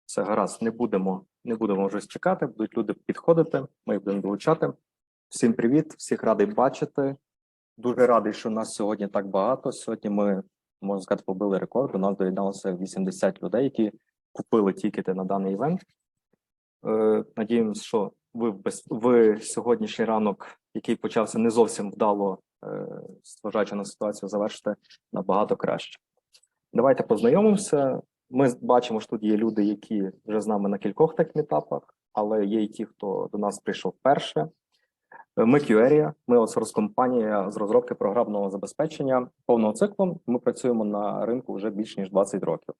Все, гаразд, не будемо вже чекати, будуть люди підходити, ми їх будемо долучати. Всім привіт, всіх радий бачити. Дуже радий, що нас сьогодні так багато. Сьогодні ми, можна сказати, побили рекорд. До нас доєдналося 80 людей, які купили тікети на даний івент. Надіємося, що ви сьогоднішній ранок, який почався не зовсім вдало, зважаючи на ситуацію, завершите набагато краще. Давайте познайомимося. Ми бачимо, що тут є люди, які вже з нами на кількох техмітапах, але є і ті, хто до нас прийшов вперше. Ми QArea, ми аутсорс-компанія з розробки програмного забезпечення повного циклу. Ми працюємо на ринку вже більш ніж 20 років.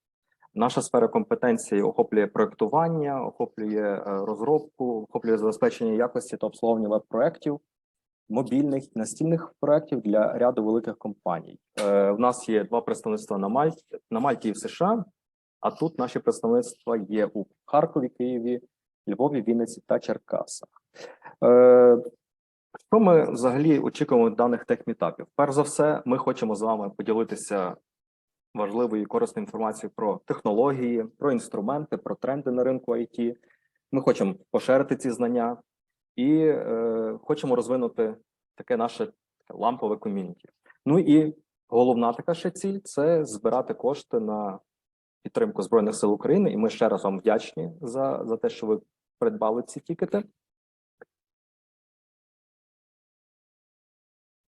Наша сфера компетенції охоплює проєктування, охоплює розробку, охоплює забезпечення якості та обслуговування веб-проєктів, мобільних і настільних проєктів для ряду великих компаній. У нас є два представництва на Мальті і в США, а тут наші представництва є у Харкові, Києві, Львові, Вінниці та Черкасах. Що ми взагалі очікуємо від даних техмітапів? Перш за все, ми хочемо з вами поділитися важливою і корисною інформацією про технології, про інструменти, про тренди на ринку IT. Ми хочемо поширити ці знання і хочемо розвинути таке наше лампове ком'юніті. Ну і головна така ще ціль – це збирати кошти на підтримку Збройних сил України. І ми ще раз вам вдячні за те, що ви придбали ці тікети.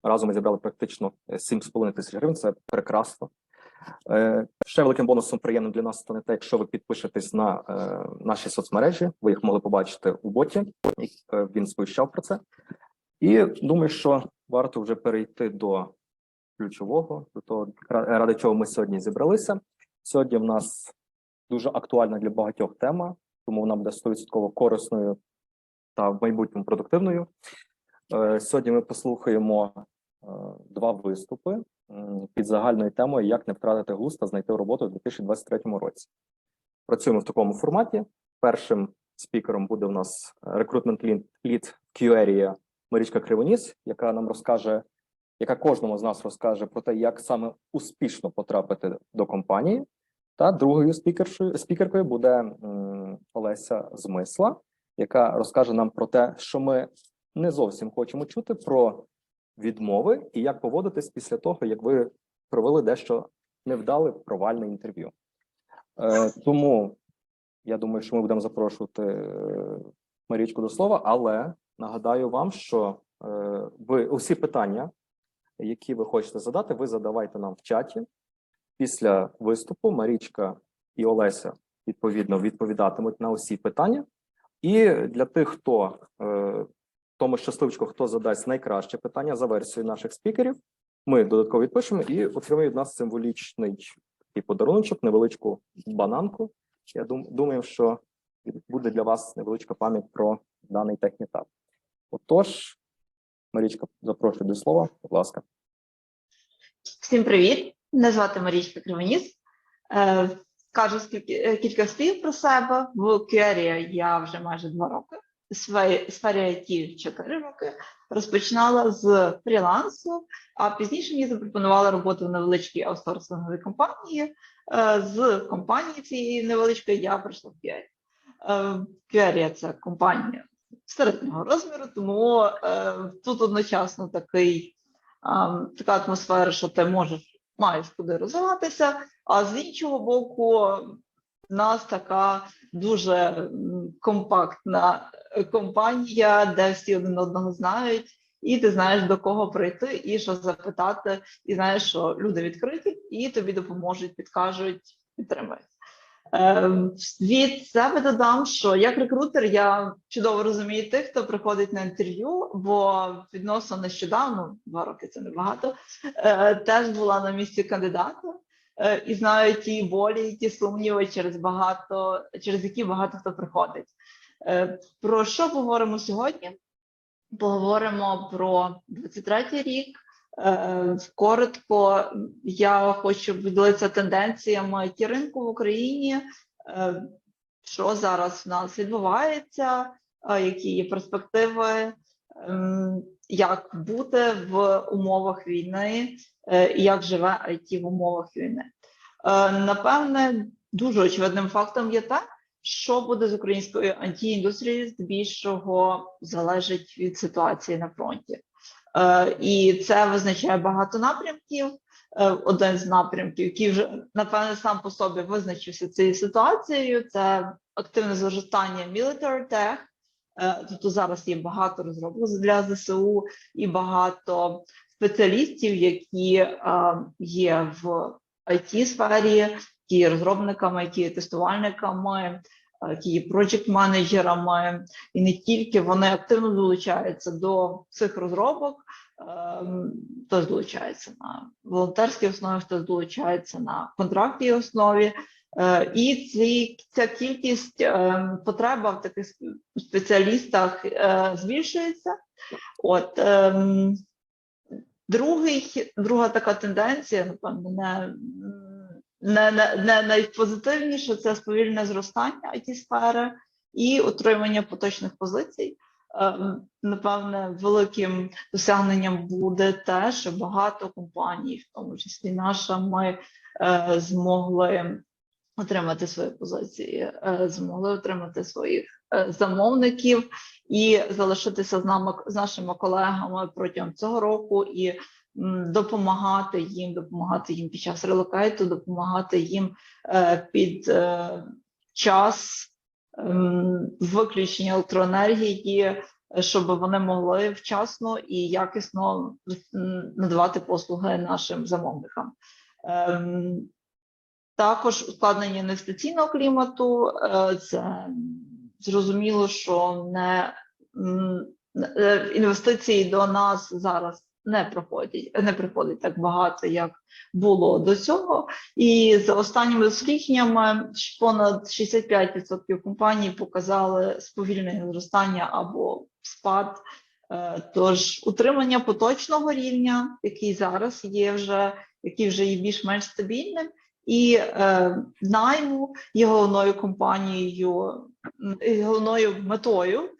Разом ми зібрали практично 7,5 тисяч гривень, це прекрасно. Ще великим бонусом приємним для нас стане те, якщо ви підпишетесь на наші соцмережі, ви їх могли побачити у боті, він сповіщав про це. І думаю, що варто вже перейти до ключового, до того, ради чого ми сьогодні зібралися. Сьогодні в нас дуже актуальна для багатьох тема, тому вона буде 100% корисною та в майбутньому продуктивною. Сьогодні ми послухаємо два виступи під загальною темою «Як не втратити глузд та знайти роботу у 2023 році». Працюємо в такому форматі. Першим спікером буде у нас рекрутмент-лід QArea Марічка Кривоніс, яка нам розкаже, яка кожному з нас розкаже про те, як саме успішно потрапити до компанії. Та другою спікеркою буде Олеся Змисла, яка розкаже нам про те, що ми не зовсім хочемо чути, про відмови і як поводитись після того, як ви провели дещо невдале, провальне інтерв'ю. Тому я думаю, що ми будемо запрошувати Марічку до слова, але нагадаю вам, що ви усі питання, які ви хочете задати, ви задавайте нам в чаті. Після виступу Марічка і Олеся, відповідно, відповідатимуть на усі питання. І для тих, хто тому щасливчику, хто задасть найкраще питання за версією наших спікерів, ми додатково відпишемо і отримаємо від нас символічний подарунок, невеличку бананку. Я думаю, що буде для вас невеличка пам'ять про даний техмітап. Отож, Марічка, запрошую до слова, будь ласка. Всім привіт! Мене звати Марічка Кривоніс. Скажу кілька слів про себе. В QArea я вже майже 2 роки. У сфері IT 4 роки. Розпочинала з фрілансу, а пізніше мені запропонували роботу в невеличкій аутсорсинговій компанії. З компанії цієї невеличкої я прийшла в QArea. QArea – це компанія середнього розміру, тому тут одночасно така атмосфера, що ти маєш куди розвиватися, а з іншого боку, в нас така дуже компактна компанія, де всі один одного знають, і ти знаєш, до кого прийти, і що запитати, і знаєш, що люди відкриті, і тобі допоможуть, підкажуть, підтримують. Від себе додам, що як рекрутер я чудово розумію тих, хто приходить на інтерв'ю, бо відносно нещодавно, 2 роки це небагато, теж була на місці кандидата і знаю ті болі, ті сумніви, через які багато хто приходить. Про що поговоримо сьогодні? Поговоримо про 23-й рік. Коротко, я хочу поділитися тенденціями IT-ринку в Україні, що зараз в нас відбувається, які є перспективи, як бути в умовах війни, і як живе IT в умовах війни. Напевне, дуже очевидним фактом є те, Що буде з українською IT-індустрією, здебільшого залежить від ситуації на фронті. І це визначає багато напрямків. Один з напрямків, який вже, напевне, сам по собі визначився цією ситуацією, це активне зростання military tech. Тобто зараз є багато розробок для ЗСУ і багато спеціалістів, які є в IT-сфері, які є розробниками, які є тестувальниками, які є проєкт-менеджерами, і не тільки вони активно долучаються до цих розробок, хтось долучається на волонтерській основі, хтось долучається на контрактній основі. І ця кількість потреба в таких спеціалістах збільшується. Друга така тенденція, напевно, не найпозитивніше, це сповільнене зростання IT-сфери і отримання поточних позицій. Напевне, великим досягненням буде те, що багато компаній, в тому числі наша, ми змогли отримати свої позиції, змогли отримати своїх замовників і залишитися з нашими колегами протягом цього року і допомагати їм під час релокейту, допомагати їм під час виключення електроенергії, щоб вони могли вчасно і якісно надавати послуги нашим замовникам. Також ускладнення інвестиційного клімату, це зрозуміло, що інвестиції до нас зараз не приходить так багато, як було до цього. І за останніми дослідженнями понад 65% компаній показали сповільнене зростання або спад. Тож утримання поточного рівня, який зараз є який вже є більш-менш стабільним, і найму є головною метою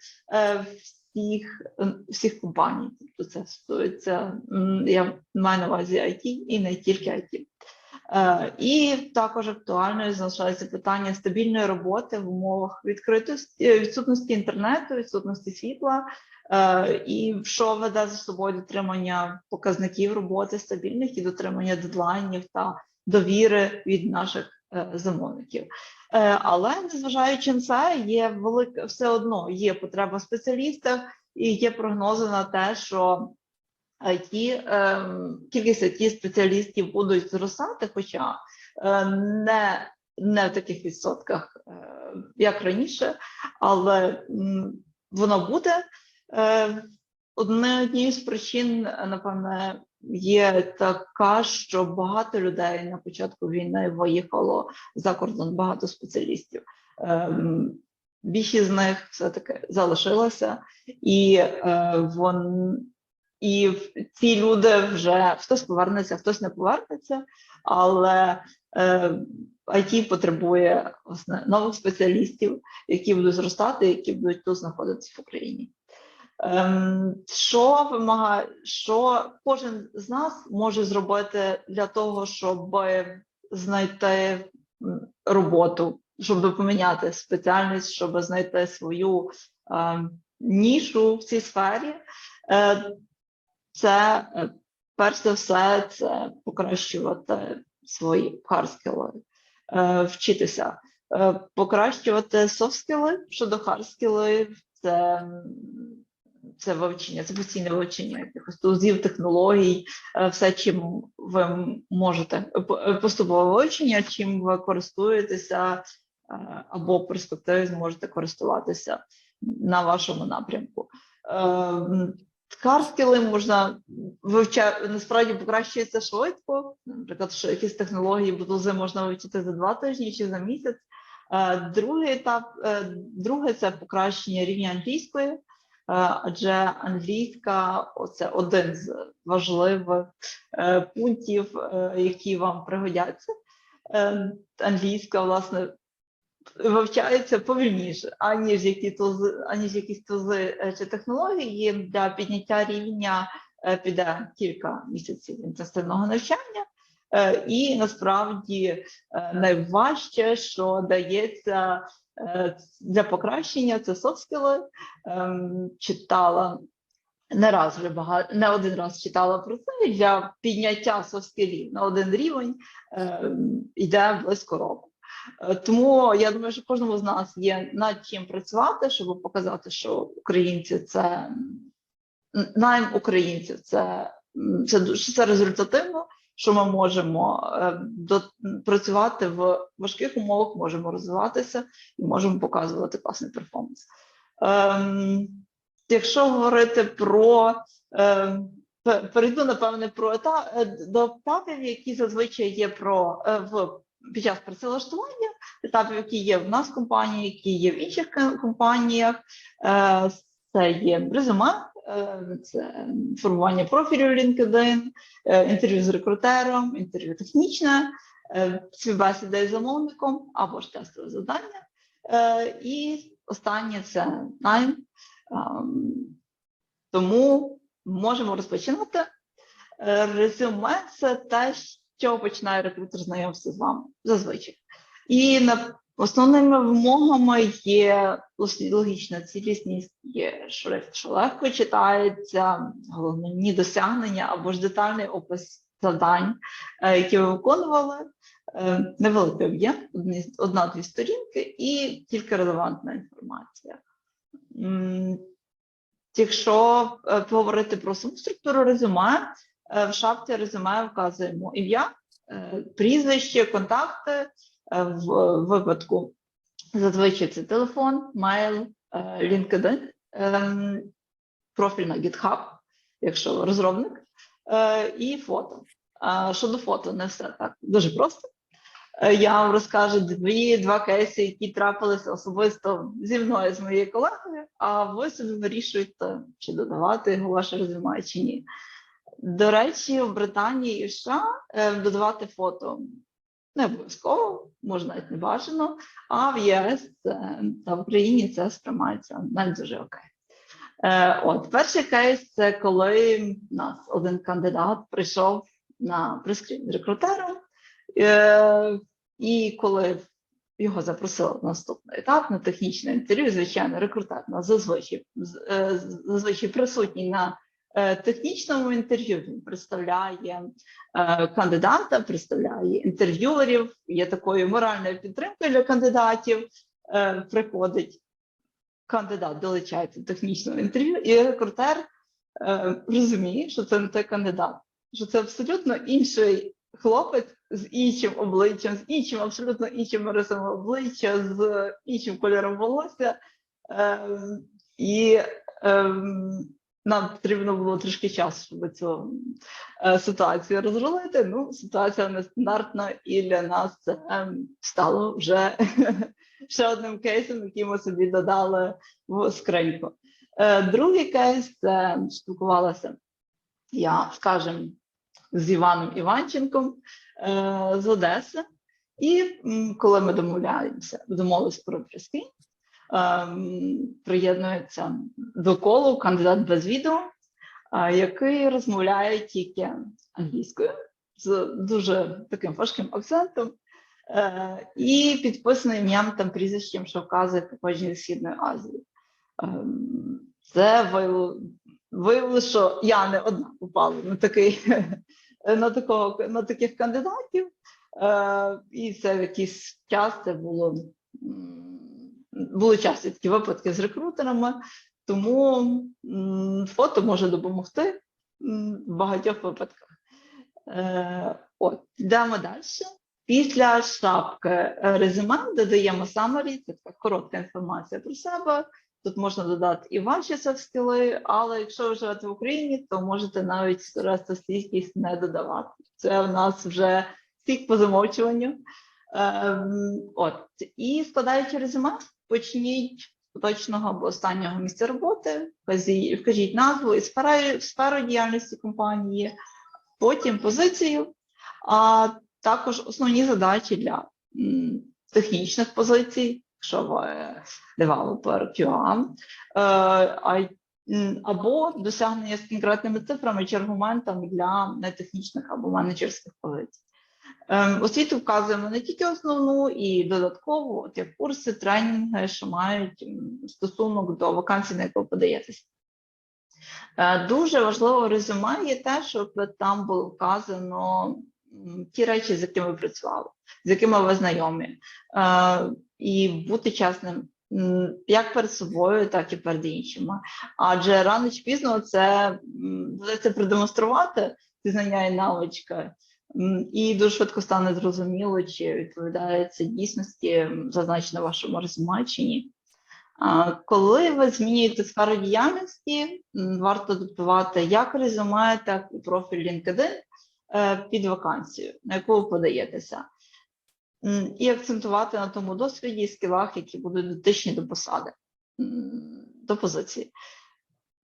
всіх компаній. Тобто це стосується, я маю на увазі IT і не тільки IT. І також актуальною залишається питання стабільної роботи в умовах відсутності інтернету, відсутності світла, і що веде за собою дотримання показників роботи стабільних і дотримання дедлайнів та довіри від наших замовників. Але, незважаючи на це, все одно є потреба в спеціалістах і є прогнози на те, що кількість IT-спеціалістів будуть зростати, хоча не в таких відсотках, як раніше, але воно буде. Однією з причин, напевне, є така, що багато людей на початку війни виїхало за кордон, багато спеціалістів. Більшість з них все-таки залишилася, і ці люди вже хтось повернеться, хтось не повернеться, але IT потребує нових спеціалістів, які будуть зростати, які будуть тут знаходитися в Україні. Що кожен з нас може зробити для того, щоб знайти роботу, щоб поміняти спеціальність, щоб знайти свою нішу в цій сфері? Це, перш за все, це покращувати свої hard-скіли, вчитися, покращувати софт-скіли. Щодо hard-скіли, це вивчення, це постійне вивчення якихось тулзів, технологій, все, чим ви можете, поступове вивчення, чим ви користуєтеся або в перспективі зможете користуватися на вашому напрямку. Hard-скіли можна вивчати, насправді покращується швидко. Наприклад, що якісь технології, тулзи можна вивчити за 2 тижні чи за місяць. Друге – це покращення рівня англійської, адже англійська – це один з важливих пунктів, які вам пригодяться. Англійська, власне, вивчається повільніше, аніж якісь тузи чи технології. Для підняття рівня піде кілька місяців інтенсивного навчання. І насправді найважче, що дається для покращення, це софт-скіли. Читала не один раз читала про це, і для підняття софт-скілів на один рівень йде близько року. Тому я думаю, що кожному з нас є над чим працювати, щоб показати, що українці це найм українців, це результативно, що ми можемо працювати в важких умовах, можемо розвиватися і можемо показувати класний перформанс. Якщо говорити про перейду, напевне, до етапів, які зазвичай є під час працевлаштування, етапів, які є в нас в компанії, які є в інших компаніях. Це є резюме, це формування профілю LinkedIn, інтерв'ю з рекрутером, інтерв'ю технічне, співбесіда із замовником або ж тестове завдання. І останнє – це найм. Тому можемо розпочинати. Резюме – це те, що починає рекрутер знайомства з вами зазвичай. І основними вимогами є логічна цілісність, є шрифт, що легко читається, головні досягнення або ж детальний опис завдань, які ви виконували, невеликий об'єм, 1-2 сторінки і тільки релевантна інформація. Якщо поговорити про саму структуру резюме, в шапці резюме вказуємо ім'я, прізвище, контакти, в випадку зазвичай це телефон, мейл, LinkedIn, профіль на GitHub, якщо розробник, і фото. Щодо фото, не все так дуже просто. Я вам розкажу два кейси, які трапилися особисто зі мною, з моєю колегою, а ви собі вирішуєте, чи додавати його в ваше резюме, чи ні. До речі, в Британії і США додавати фото не обов'язково, може навіть не бажано, а в ЄС та в Україні це сприймається не дуже окей. Перший кейс – це коли у нас один кандидат прийшов на прескрін з рекрутером, і коли його запросили в наступний етап, на технічне інтерв'ю, звичайно, рекрутер нас зазвичай присутній на технічному інтерв'ю, він представляє кандидата, представляє інтерв'юерів, є такою моральною підтримкою для кандидатів, приходить кандидат, долучається до технічного інтерв'ю, і рекрутер розуміє, що це не той кандидат, що це абсолютно інший хлопець з іншим обличчям, з іншим, абсолютно іншим рисом обличчя, з іншим кольором волосся. Нам потрібно було трішки часу, щоб цю ситуацію розрулити. Ну, ситуація нестандартна, і для нас це стало вже ще одним кейсом, який ми собі додали в скриньку. Другий кейс – це спілкувалася я, скажімо, з Іваном Іванченком з Одеси. І коли ми домовилися про прескрін, приєднується до колу кандидат без відео, який розмовляє тільки англійською, з дуже таким важким акцентом, і підписаний ім'ям та прізвищем, що вказує походження з Східної Азії. Це виявило, що я не одна попала на таких кандидатів, і це в якийсь час це були часті такі випадки з рекрутерами, тому фото може допомогти в багатьох випадках. Йдемо далі. Після шапки резюме додаємо summary, це така коротка інформація про себе. Тут можна додати і ваші софт-скіли, але якщо ви живете в Україні, то можете навіть стійкість не додавати. Це у нас вже стік по замовчуванню. І складаючи резюме, почніть з поточного або останнього місця роботи, вкажіть назву і сферу діяльності компанії, потім позицію, а також основні задачі для технічних позицій, якщо ви девелопер, QA, або досягнення з конкретними цифрами чи аргументами для нетехнічних або менеджерських позицій. Освіту вказуємо не тільки основну і додаткову, от як курси, тренінги, що мають стосунок до вакансій, на яку ви подаєтесь. Дуже важливо в резюме є те, щоб там було вказано ті речі, з якими ви працювали, з якими ви знайомі. І бути чесним як перед собою, так і перед іншими. Адже рано чи пізно це доведеться продемонструвати, ці знання і навички, і дуже швидко стане зрозуміло, чи відповідає це дійсності, зазначено в вашому резюме, чи ні. Коли ви змінюєте сферу діяльності, варто адаптувати як резюме, так і профіль LinkedIn під вакансію, на яку ви подаєтеся. І акцентувати на тому досвіді і скілах, які будуть дотичні до посади, до позиції.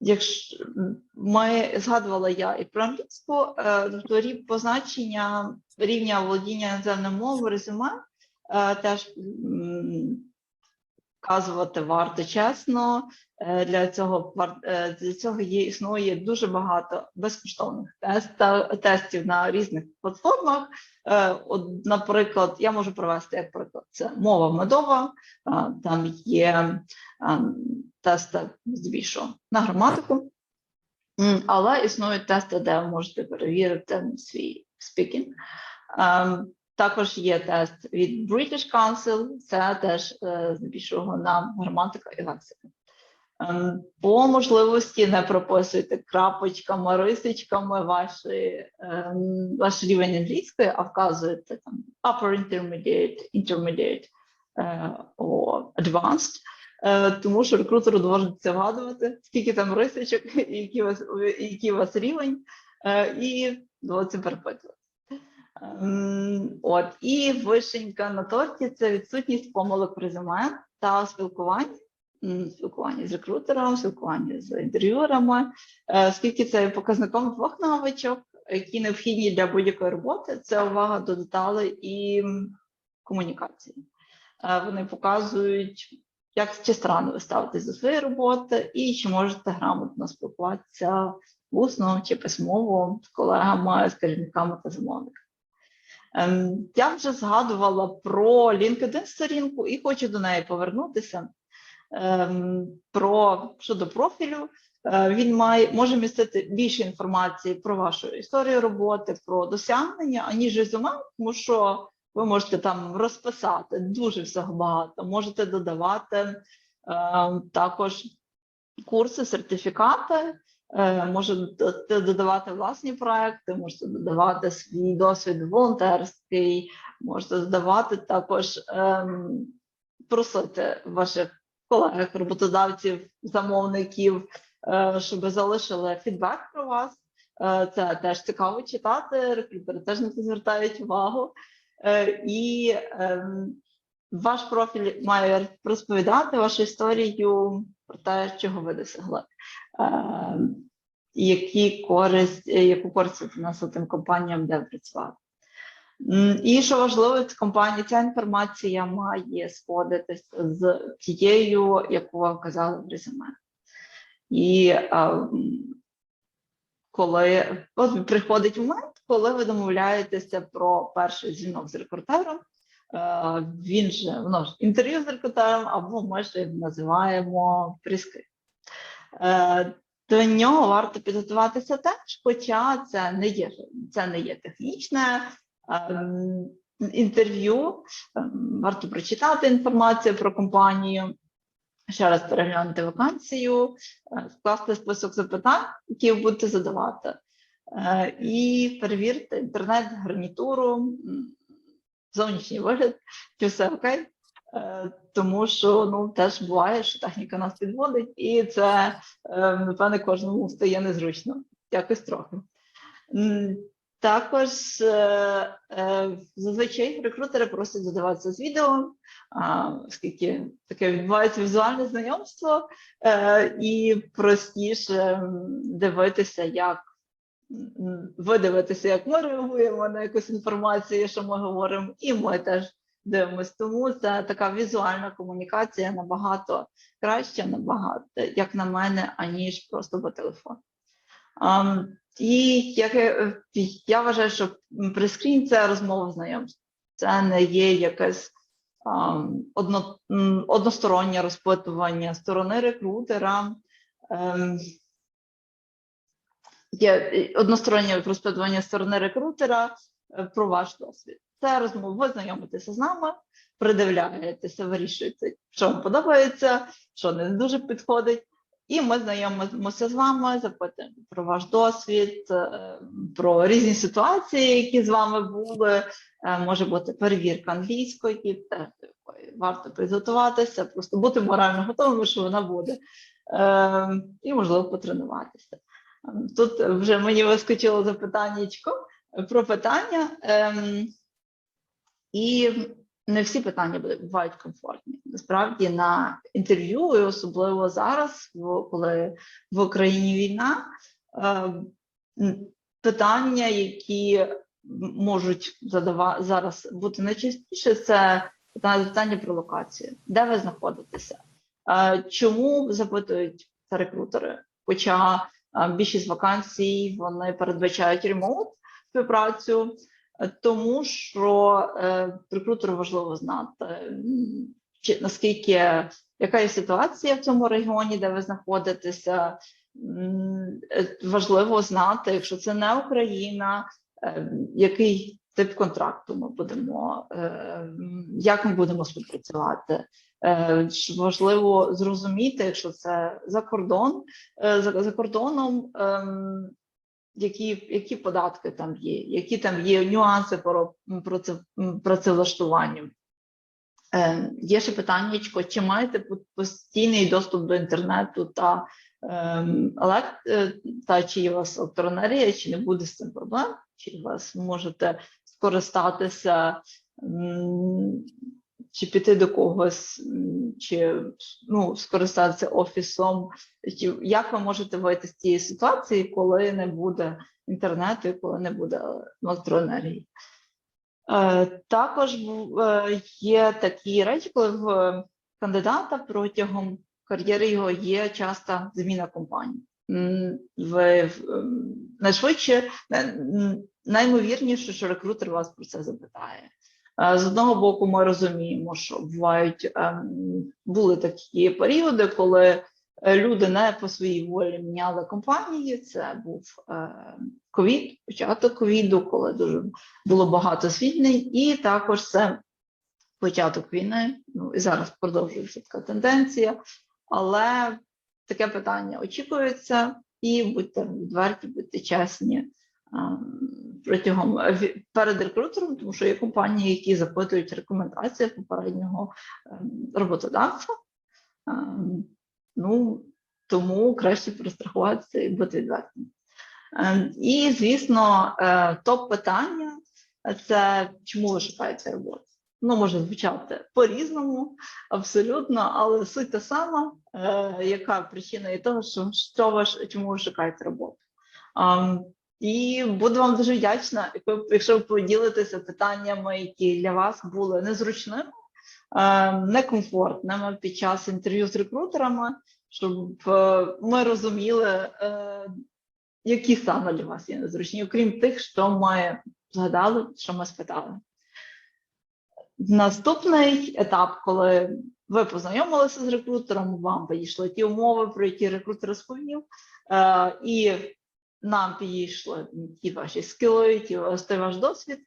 Якщо згадувала я і про англійську, тобто позначення рівня володіння іноземною мовою в резюме теж вказувати варто чесно. Для цього існує дуже багато безкоштовних тестів на різних платформах. От, наприклад, я можу провести, як приклад, це мова медова, там є тести здебільшого на граматику, але існують тести, де ви можете перевірити свій спікінг. Також є тест від British Council, це теж здебільшого на граматика і лексика. По можливості не прописуйте крапочками, рисочками ваш рівень англійської, а вказуєте там upper intermediate or advanced, тому що рекрутеру доводиться вгадувати, скільки там рисочок, який у вас рівень, і доводиться перепитувати. От, і вишенька на торті – це відсутність помилок в резюме та спілкування з рекрутером, спілкування з інтерв'юерами, оскільки це є показником двох навичок, які необхідні для будь-якої роботи, це увага до деталей і комунікації. Вони показують, чи старанно ви ставитесь до своєї роботи і чи можете грамотно спілкуватися усно чи письмово з колегами, з керівниками та замовниками. Я вже згадувала про LinkedIn-сторінку і хочу до неї повернутися. Щодо профілю, він може містити більше інформації про вашу історію роботи, про досягнення, аніж резюме, тому що ви можете там розписати дуже всього багато, можете додавати також курси, сертифікати, можете додавати власні проекти, можете додавати свій досвід волонтерський, можете додавати також, просити ваших колег, роботодавців, замовників, щоб залишили фідбек про вас. Це теж цікаво читати, рекрутери теж на це звертають увагу. І ваш профіль має розповідати вашу історію про те, чого ви досягли. Яку користь ви принесли тим компаніям, де ви працювали. І що важливо, ця інформація має сходитися з тією, яку ви вказали в резюме. І коли приходить момент, коли ви домовляєтеся про перший дзвінок з рекрутером, воно ж інтерв'ю з рекрутером, або ми ж його називаємо прескрип. До нього варто підготуватися теж, хоча це не є технічне інтерв'ю, варто прочитати інформацію про компанію, ще раз переглянути вакансію, скласти список запитань, які ви будете задавати, і перевірити інтернет, гарнітуру, зовнішній вигляд, чи все окей. Тому що теж буває, що техніка нас підводить, і це, напевне, кожному стає незручно, якось трохи. Також зазвичай рекрутери просять додаватися з відео, оскільки таке відбувається візуальне знайомство, і простіше дивитися, як ми реагуємо на якусь інформацію, що ми говоримо, і ми теж дивимося. Тому це така візуальна комунікація набагато краща, як на мене, аніж просто по телефону. І я вважаю, що прескрін – це розмова знайомств. Це не є якесь одностороннє розпитування сторони рекрутера. Є одностороннє розпитування сторони рекрутера про ваш досвід. Це розмова, ви знайомитеся з нами, придивляєтеся, вирішуєте, що вам подобається, що не дуже підходить. І ми знайомимося з вами, запитуємо про ваш досвід, про різні ситуації, які з вами були. Може бути перевірка англійської, теж варто підготуватися, просто бути морально готовими, що вона буде. І, можливо, потренуватися. Тут вже мені вискочило запитаннячко про питання. І не всі питання бувають комфортні. Насправді на інтерв'ю, і особливо зараз, коли в Україні війна, питання, які можуть зараз бути найчастіше, це питання про локацію. Де ви знаходитеся? Чому запитують рекрутери? Хоча більшість вакансій вони передбачають ремоут співпрацю, тому що рекрутеру важливо знати, яка є ситуація в цьому регіоні, де ви знаходитеся. Важливо знати, якщо це не Україна, який тип контракту ми будемо, як ми будемо співпрацювати. Важливо зрозуміти, якщо це за кордоном, які податки там є, які там є нюанси про працевлаштування. Є ще питання, чи маєте постійний доступ до інтернету та чи є у вас електроенергія, чи не буде з цим проблем, чи вас можете скористатися, чи піти до когось, чи скористатися офісом, як ви можете вийти з цієї ситуації, коли не буде інтернету і коли не буде електроенергії. Також є такі речі, коли в кандидата протягом кар'єри його є часто зміна компанії. Найшвидше, наймовірніше, що рекрутер вас про це запитає. З одного боку, ми розуміємо, що були такі періоди, коли люди не по своїй волі міняли компанії. Це був ковід, початок ковіду, коли дуже було багато звільнень, і також це початок війни. І зараз продовжується така тенденція, але таке питання очікується, і будьте відверті, будьте чесні перед рекрутером, тому що є компанії, які запитують рекомендації попереднього роботодавця. Тому краще перестрахуватися і бути відвертим. І, звісно, топ-питання – це чому ви шукаєте роботу. Може звучати по-різному, абсолютно, але суть та сама, яка причина є того, чому ви шукаєте роботу. І буду вам дуже вдячна, якщо ви поділитеся питаннями, які для вас були незручними, некомфортними під час інтерв'ю з рекрутерами, щоб ми розуміли, які саме для вас є незручні, окрім тих, що ми згадали, що ми спитали. Наступний етап, коли ви познайомилися з рекрутером, вам підійшли ті умови, про які рекрутер розповів, і нам підійшли ті ваші скіли, той ваш досвід.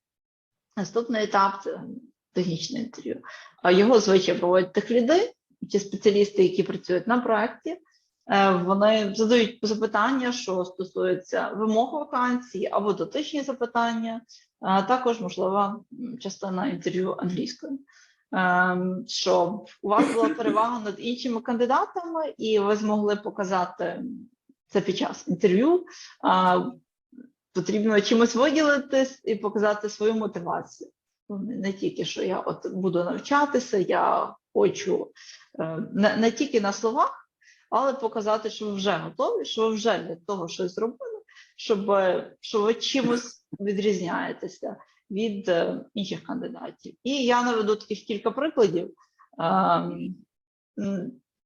Наступний етап – це технічне інтерв'ю. Його звичайно проводять техліди, ті спеціалісти, які працюють на проєкті. Вони задають запитання, що стосується вимог вакансії або дотичні запитання, також можлива частина інтерв'ю англійською. Щоб у вас була перевага над іншими кандидатами і ви змогли показати це під час інтерв'ю, потрібно чимось виділитись і показати свою мотивацію. Не тільки, що я буду навчатися, я хочу не тільки на словах, але показати, що ви вже готові, що ви вже для того щось зробили, що ви чимось відрізняєтеся від інших кандидатів. І я наведу таких кілька прикладів.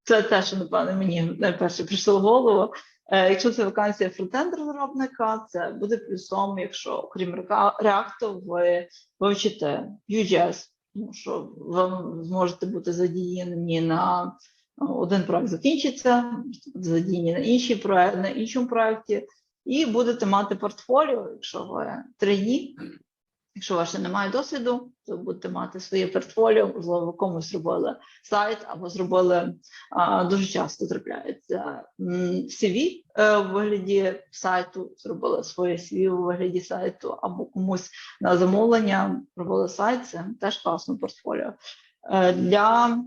Це те, що, напевно, мені найперше прийшло в голову. Якщо це вакансія фронтенд-розробника, це буде плюсом, якщо окрім React ви вивчите Vue.js, тому що ви зможете бути задіяні на один проект закінчиться, можете бути задіяні на на іншому проєкті, і будете мати портфоліо, якщо ви трейні. Якщо у вас ще немає досвіду, то будете мати своє портфоліо, можливо, ви комусь зробили сайт або зробили, дуже часто трапляється CV в вигляді сайту, зробили своє CV у вигляді сайту, або комусь на замовлення робили сайт, це теж класне портфоліо. Для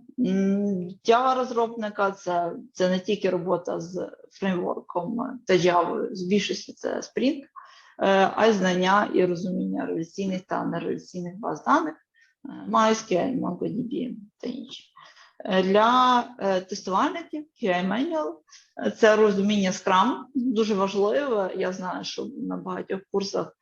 Java-розробника це не тільки робота з фреймворком та Java, з більшості це Spring, а й знання і розуміння реляційних та нереляційних баз даних, MySQL, MongoDB та інші. Для тестувальників QA Manual це розуміння Scrum, дуже важливе. Я знаю, що на багатьох курсах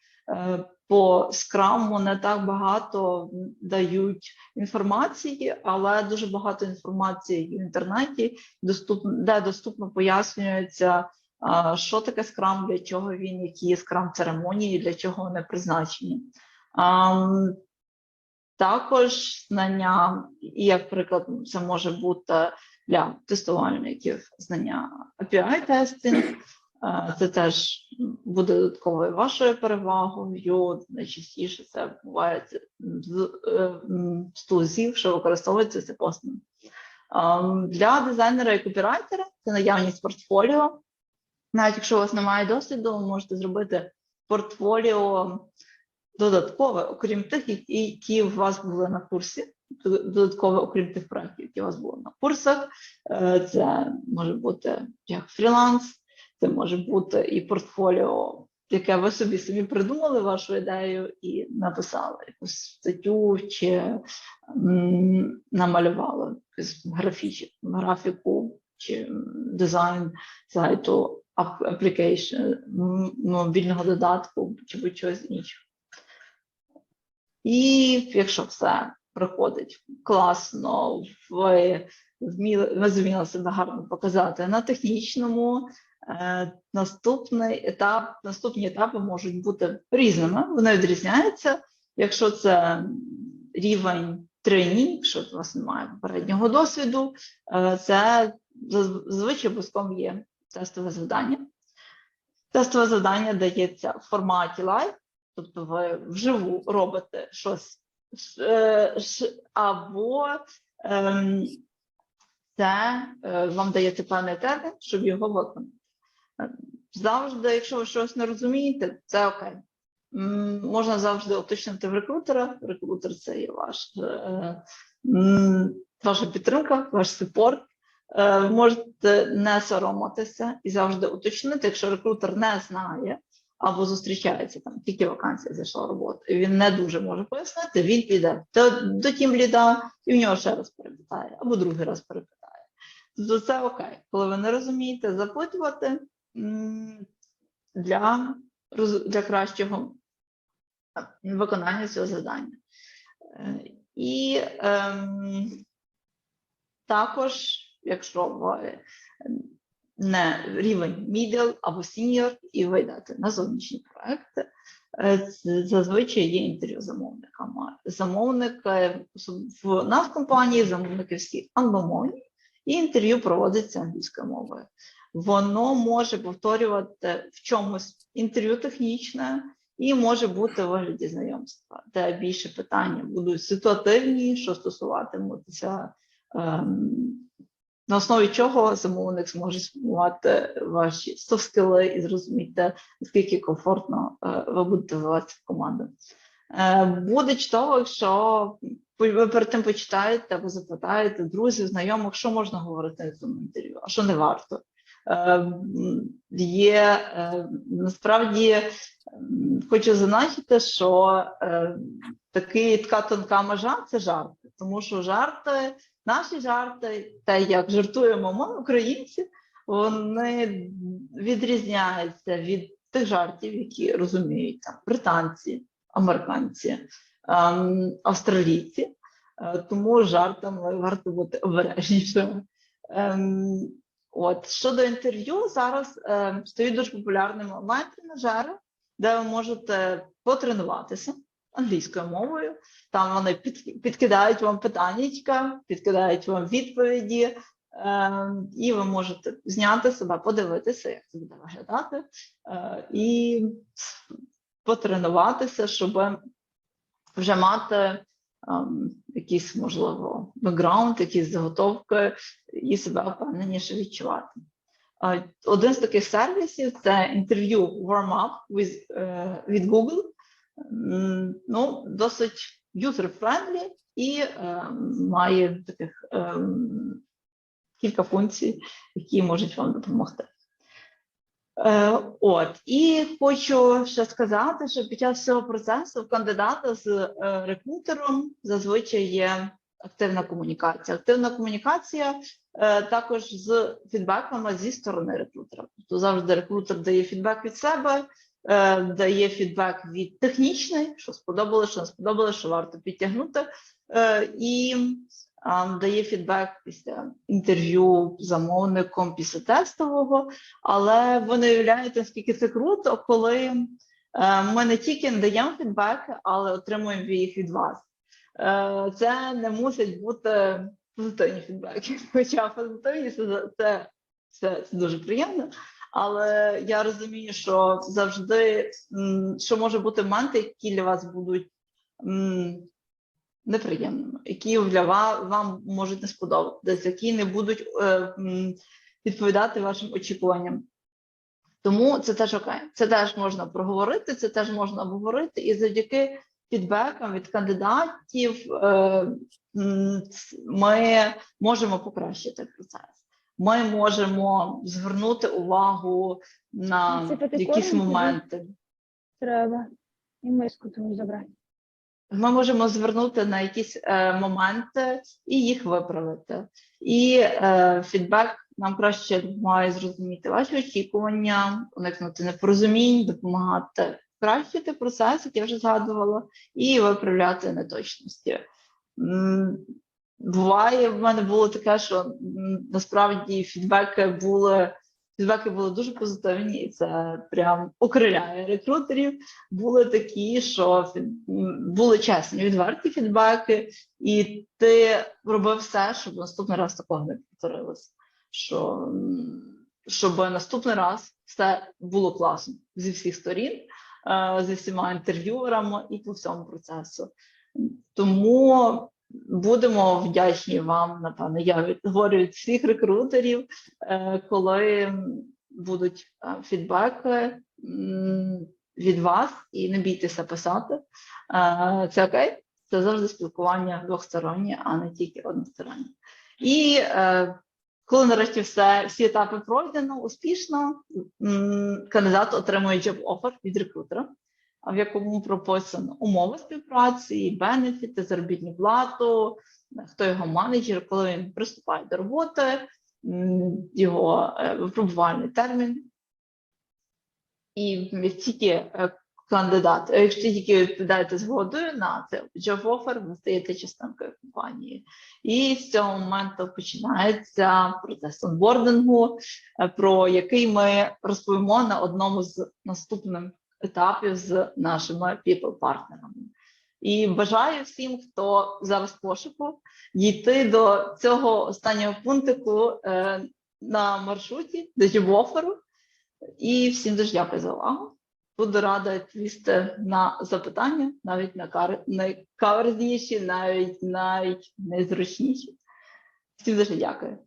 по Scrum не так багато дають інформації, але дуже багато інформації в інтернеті, де доступно пояснюється, що таке Scrum, для чого він, які є Scrum-церемонії, для чого вони призначені. Також знання, і як приклад, це може бути для тестувальників знання API-тестинг, це теж буде додатковою вашою перевагою. Найчастіше це буває з тулзів, що використовується це постійно. Для дизайнера і копірайтера це наявність портфоліо. Навіть якщо у вас немає досвіду, ви можете зробити портфоліо додаткове, окрім тих, які у вас були на курсі, додаткове, окрім тих проєктів, які у вас були на курсах. Це може бути як фріланс, це може бути і портфоліо, яке ви самі придумали вашу ідею і написали якусь статтю чи намалювали якусь графіку чи дизайн сайту, application, мобільного додатку чи будь-чогось іншого. І якщо все проходить класно, ви зуміли себе гарно показати на технічному, наступні етапи можуть бути різними. Вони відрізняються. Якщо це рівень тренінг, якщо у вас немає попереднього досвіду, це зазвичай обов'язково є тестове завдання. Тестове завдання дається в форматі live, тобто ви вживу робите щось, або це вам дається певний термін, щоб його виконати. Завжди, якщо ви щось не розумієте, це окей. Можна завжди уточнити в рекрутера. Рекрутер – це є ваша підтримка, ваш супорт. Ви можете не соромитися і завжди уточнити, якщо рекрутер не знає або зустрічається, там тільки вакансія зайшла робота, і він не дуже може пояснити, він піде до тімліда і в нього ще раз перепитає, або другий раз перепитає. Тобто це окей. Коли ви не розумієте, запитувати для кращого виконання цього завдання. І також, якщо ви не рівень middle або senior і ви йдете на зовнішні проекти, зазвичай є інтерв'ю з замовниками. Замовники в нас в компанії, замовники всі англомовні, і інтерв'ю проводиться англійською мовою. Воно може повторювати в чомусь інтерв'ю технічне і може бути в вигляді знайомства, де більше питання будуть ситуативні, що стосуватимуться, на основі чого замовник зможе сформувати ваші софт-скіли і зрозуміти, наскільки комфортно ви будете вливатися в команду. Буде чудово, якщо ви перед тим почитаєте або запитаєте друзів, знайомих, що можна говорити на цьому інтерв'ю, а що не варто. Насправді, хочу зазначити, що така тонка межа – це жарти, тому що жарти, наші жарти, те, як жартуємо ми, українці, вони відрізняються від тих жартів, які розуміють там британці, американці, австралійці, тому жартами варто бути обережнішими. Щодо інтерв'ю, зараз стають дуже популярними онлайн-тренажери, де ви можете потренуватися англійською мовою. Там вони підкидають вам питаннячка, підкидають вам відповіді, і ви можете зняти себе, подивитися, як це буде виглядати, і потренуватися, щоб вже мати якийсь, можливо, бекграунд, якісь заготовки і себе впевненіше відчувати. Один з таких сервісів – це інтерв'ю Warm-up від Google. Ну, досить user-friendly і має таких кілька функцій, які можуть вам допомогти. І хочу ще сказати, що під час цього процесу в кандидата з рекрутером зазвичай є активна комунікація. Активна комунікація також з фідбеками зі сторони рекрутера. Тобто завжди рекрутер дає фідбек від себе, дає фідбек від технічний, що сподобалося, що не сподобалося, що варто підтягнути, і дає фідбек після інтерв'ю замовником, після тестового, але ви не уявляєте, наскільки це круто, коли ми не тільки даємо фідбек, але отримуємо їх від вас. Це не мусить бути позитивні фідбеки, хоча позитивні це дуже приємно, але я розумію, що завжди, що може бути моменти, які для вас будуть неприємними, які вам можуть не сподобатися, які не будуть відповідати вашим очікуванням. Тому це теж окей. Це теж можна проговорити, це теж можна обговорити, і завдяки фідбекам від кандидатів ми можемо покращити процес. Ми можемо звернути увагу на якісь моменти. Треба. І миску тому забрати. Ми можемо звернути на якісь моменти і їх виправити. І фідбек нам краще допомагає зрозуміти ваші очікування, уникнути непорозумінь, допомагати покращити процес, як я вже згадувала, і виправляти неточності. Буває, в мене було таке, що насправді фідбеки були дуже позитивні, і це прям окриляє рекрутерів. Були такі, що були чесні, відверті фідбеки, і ти робив все, щоб наступний раз такого не повторилося. Щоб наступний раз все було класно зі всіх сторін, зі всіма інтерв'юерами і по всьому процесу. Тому будемо вдячні вам, напевно, я говорю від всіх рекрутерів, коли будуть фідбеки від вас, і не бійтеся писати. Це окей, це завжди спілкування двостороннє, а не тільки одностороннє. І коли нарешті всі етапи пройдено успішно, кандидат отримує job offer від рекрутера, в якому прописано умови співпраці, бенефіти, заробітну плату, хто його менеджер, коли він приступає до роботи, його випробувальний термін. І якщо тільки відповідаєте згодою на це job offer, ви стаєте частинкою компанії. І з цього моменту починається процес онбордингу, про який ми розповімо на одному з наступних етапів з нашими people-партнерами. І бажаю всім, хто зараз в пошуку, дійти до цього останнього пунктику на маршруті, до job-offerу. І всім дуже дякую за увагу. Буду рада відповісти на запитання, навіть найкаверзніші, навіть найзручніші. Всім дуже дякую.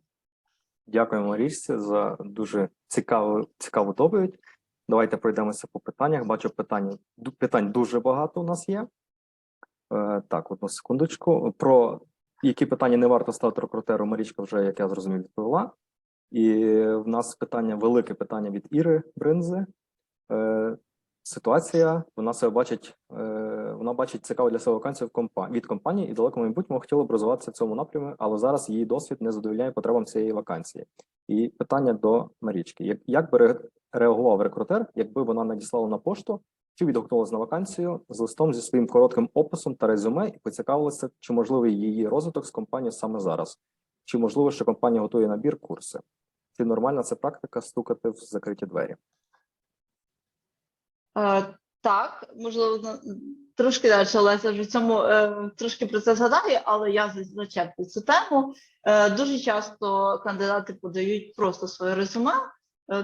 Дякуємо, Марічці, за дуже цікаву доповідь. Давайте пройдемося по питаннях. Бачу, питань дуже багато у нас є. Так, одну секундочку. Про які питання не варто ставити рекрутеру, Марічка вже, як я зрозумів, відповіла. І в нас велике питання від Іри Бринзи. Ситуація, вона бачить цікаву для себе вакансію від компанії і в далекому майбутньому хотіла б розвиватися в цьому напрямі, але зараз її досвід не задовольняє потребам цієї вакансії. І питання до Марічки. Як би реагував рекрутер, якби вона надіслала на пошту, чи відгукнулася на вакансію з листом зі своїм коротким описом та резюме і поцікавилася, чи можливий її розвиток з компанією саме зараз? Чи можливо, що компанія готує набір курси? Чи нормальна це практика стукати в закриті двері? Так, можливо, трошки далі, Олеся вже в цьому трошки про це згадає, але я зачеплю цю тему. Дуже часто кандидати подають просто своє резюме,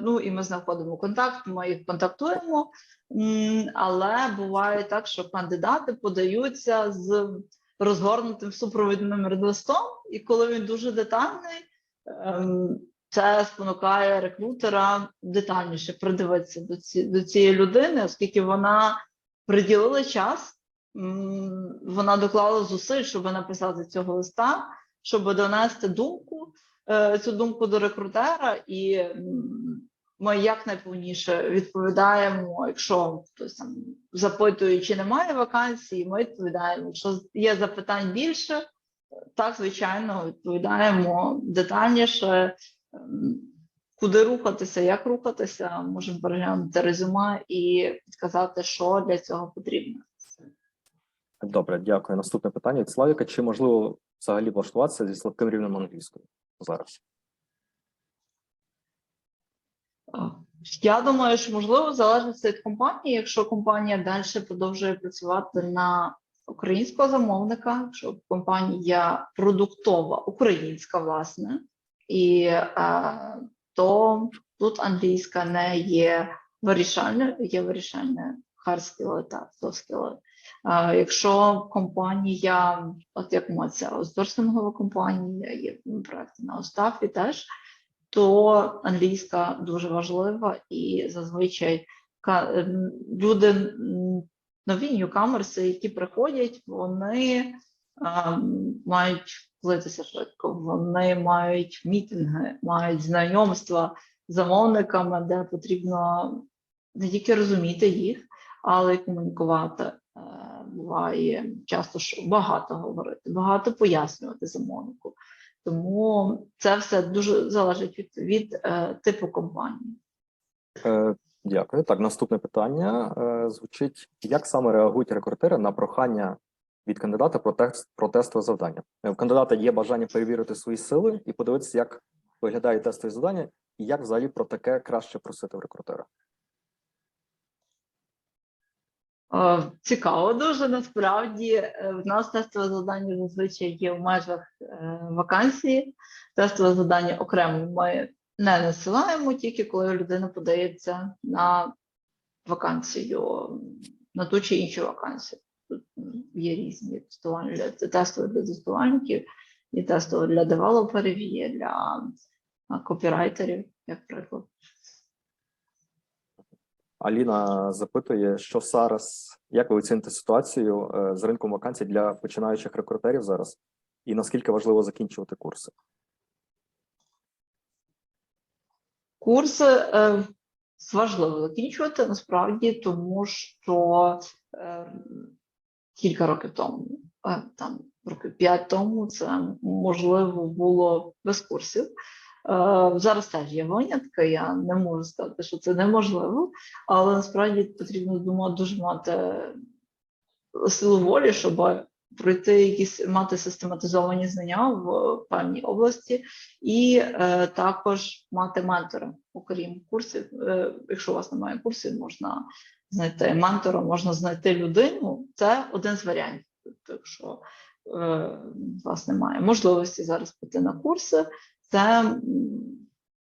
ну і ми знаходимо контакт, ми їх контактуємо, але буває так, що кандидати подаються з розгорнутим супровідним листом, і коли він дуже детальний, це спонукає рекрутера детальніше придивитися до цієї людини, оскільки вона приділила час, вона доклала зусиль, щоб написати цього листа, щоб донести цю думку до рекрутера, і ми якнайповніше відповідаємо, якщо хтось там запитує, чи немає вакансій, ми відповідаємо, якщо є запитань більше, так, звичайно, відповідаємо детальніше, куди рухатися, як рухатися, можемо переглянути резюме і підказати, що для цього потрібно. Добре, дякую. Наступне питання від Славіка. Чи можливо взагалі влаштуватися зі слабким рівнем англійської зараз? Я думаю, що можливо залежить від компанії. Якщо компанія далі продовжує працювати на українського замовника, якщо компанія продуктова, українська, власне, і то тут англійська не є вирішальною, є вирішальне hard skill та soft skill. Якщо компанія, от як ця аутсорсингова компанія, є проекти на Остафі теж, то англійська дуже важлива, і зазвичай люди, нові ньюкамерси, які приходять, вони мають вплитися швидко, вони мають мітинги, мають знайомства з замовниками, де потрібно не тільки розуміти їх, але й комунікувати. Буває часто, що багато говорити, багато пояснювати замовнику. Тому це все дуже залежить від типу компанії. Дякую. Так, наступне питання звучить: як саме реагують рекрутери на прохання від кандидата про тестове завдання? В кандидата є бажання перевірити свої сили і подивитися, як виглядає тестове завдання, і як взагалі про таке краще просити в рекрутера. Цікаво дуже, насправді. В нас тестове завдання зазвичай є в межах вакансії. Тестове завдання окремо ми не насилаємо, тільки коли людина подається на вакансію, на ту чи іншу вакансію. Тут є різні тестування, тестові для тестувальників, і тестові для девелоперів, є для копірайтерів, як приклад. Аліна запитує, що зараз, як ви оціните ситуацію з ринком вакансій для починаючих рекрутерів зараз, і наскільки важливо закінчувати курси? Курси важливо закінчувати, насправді, тому що кілька років тому, там років 5 тому, це можливо було без курсів. Зараз теж є винятки, я не можу сказати, що це неможливо, але насправді потрібно дуже мати силу волі, щоб пройти мати систематизовані знання в певній області, і також мати ментора. Окрім курсів, якщо у вас немає курсів, можна знайти ментора, можна знайти людину. Це один з варіантів. Тобто, якщо у вас немає можливості зараз піти на курси,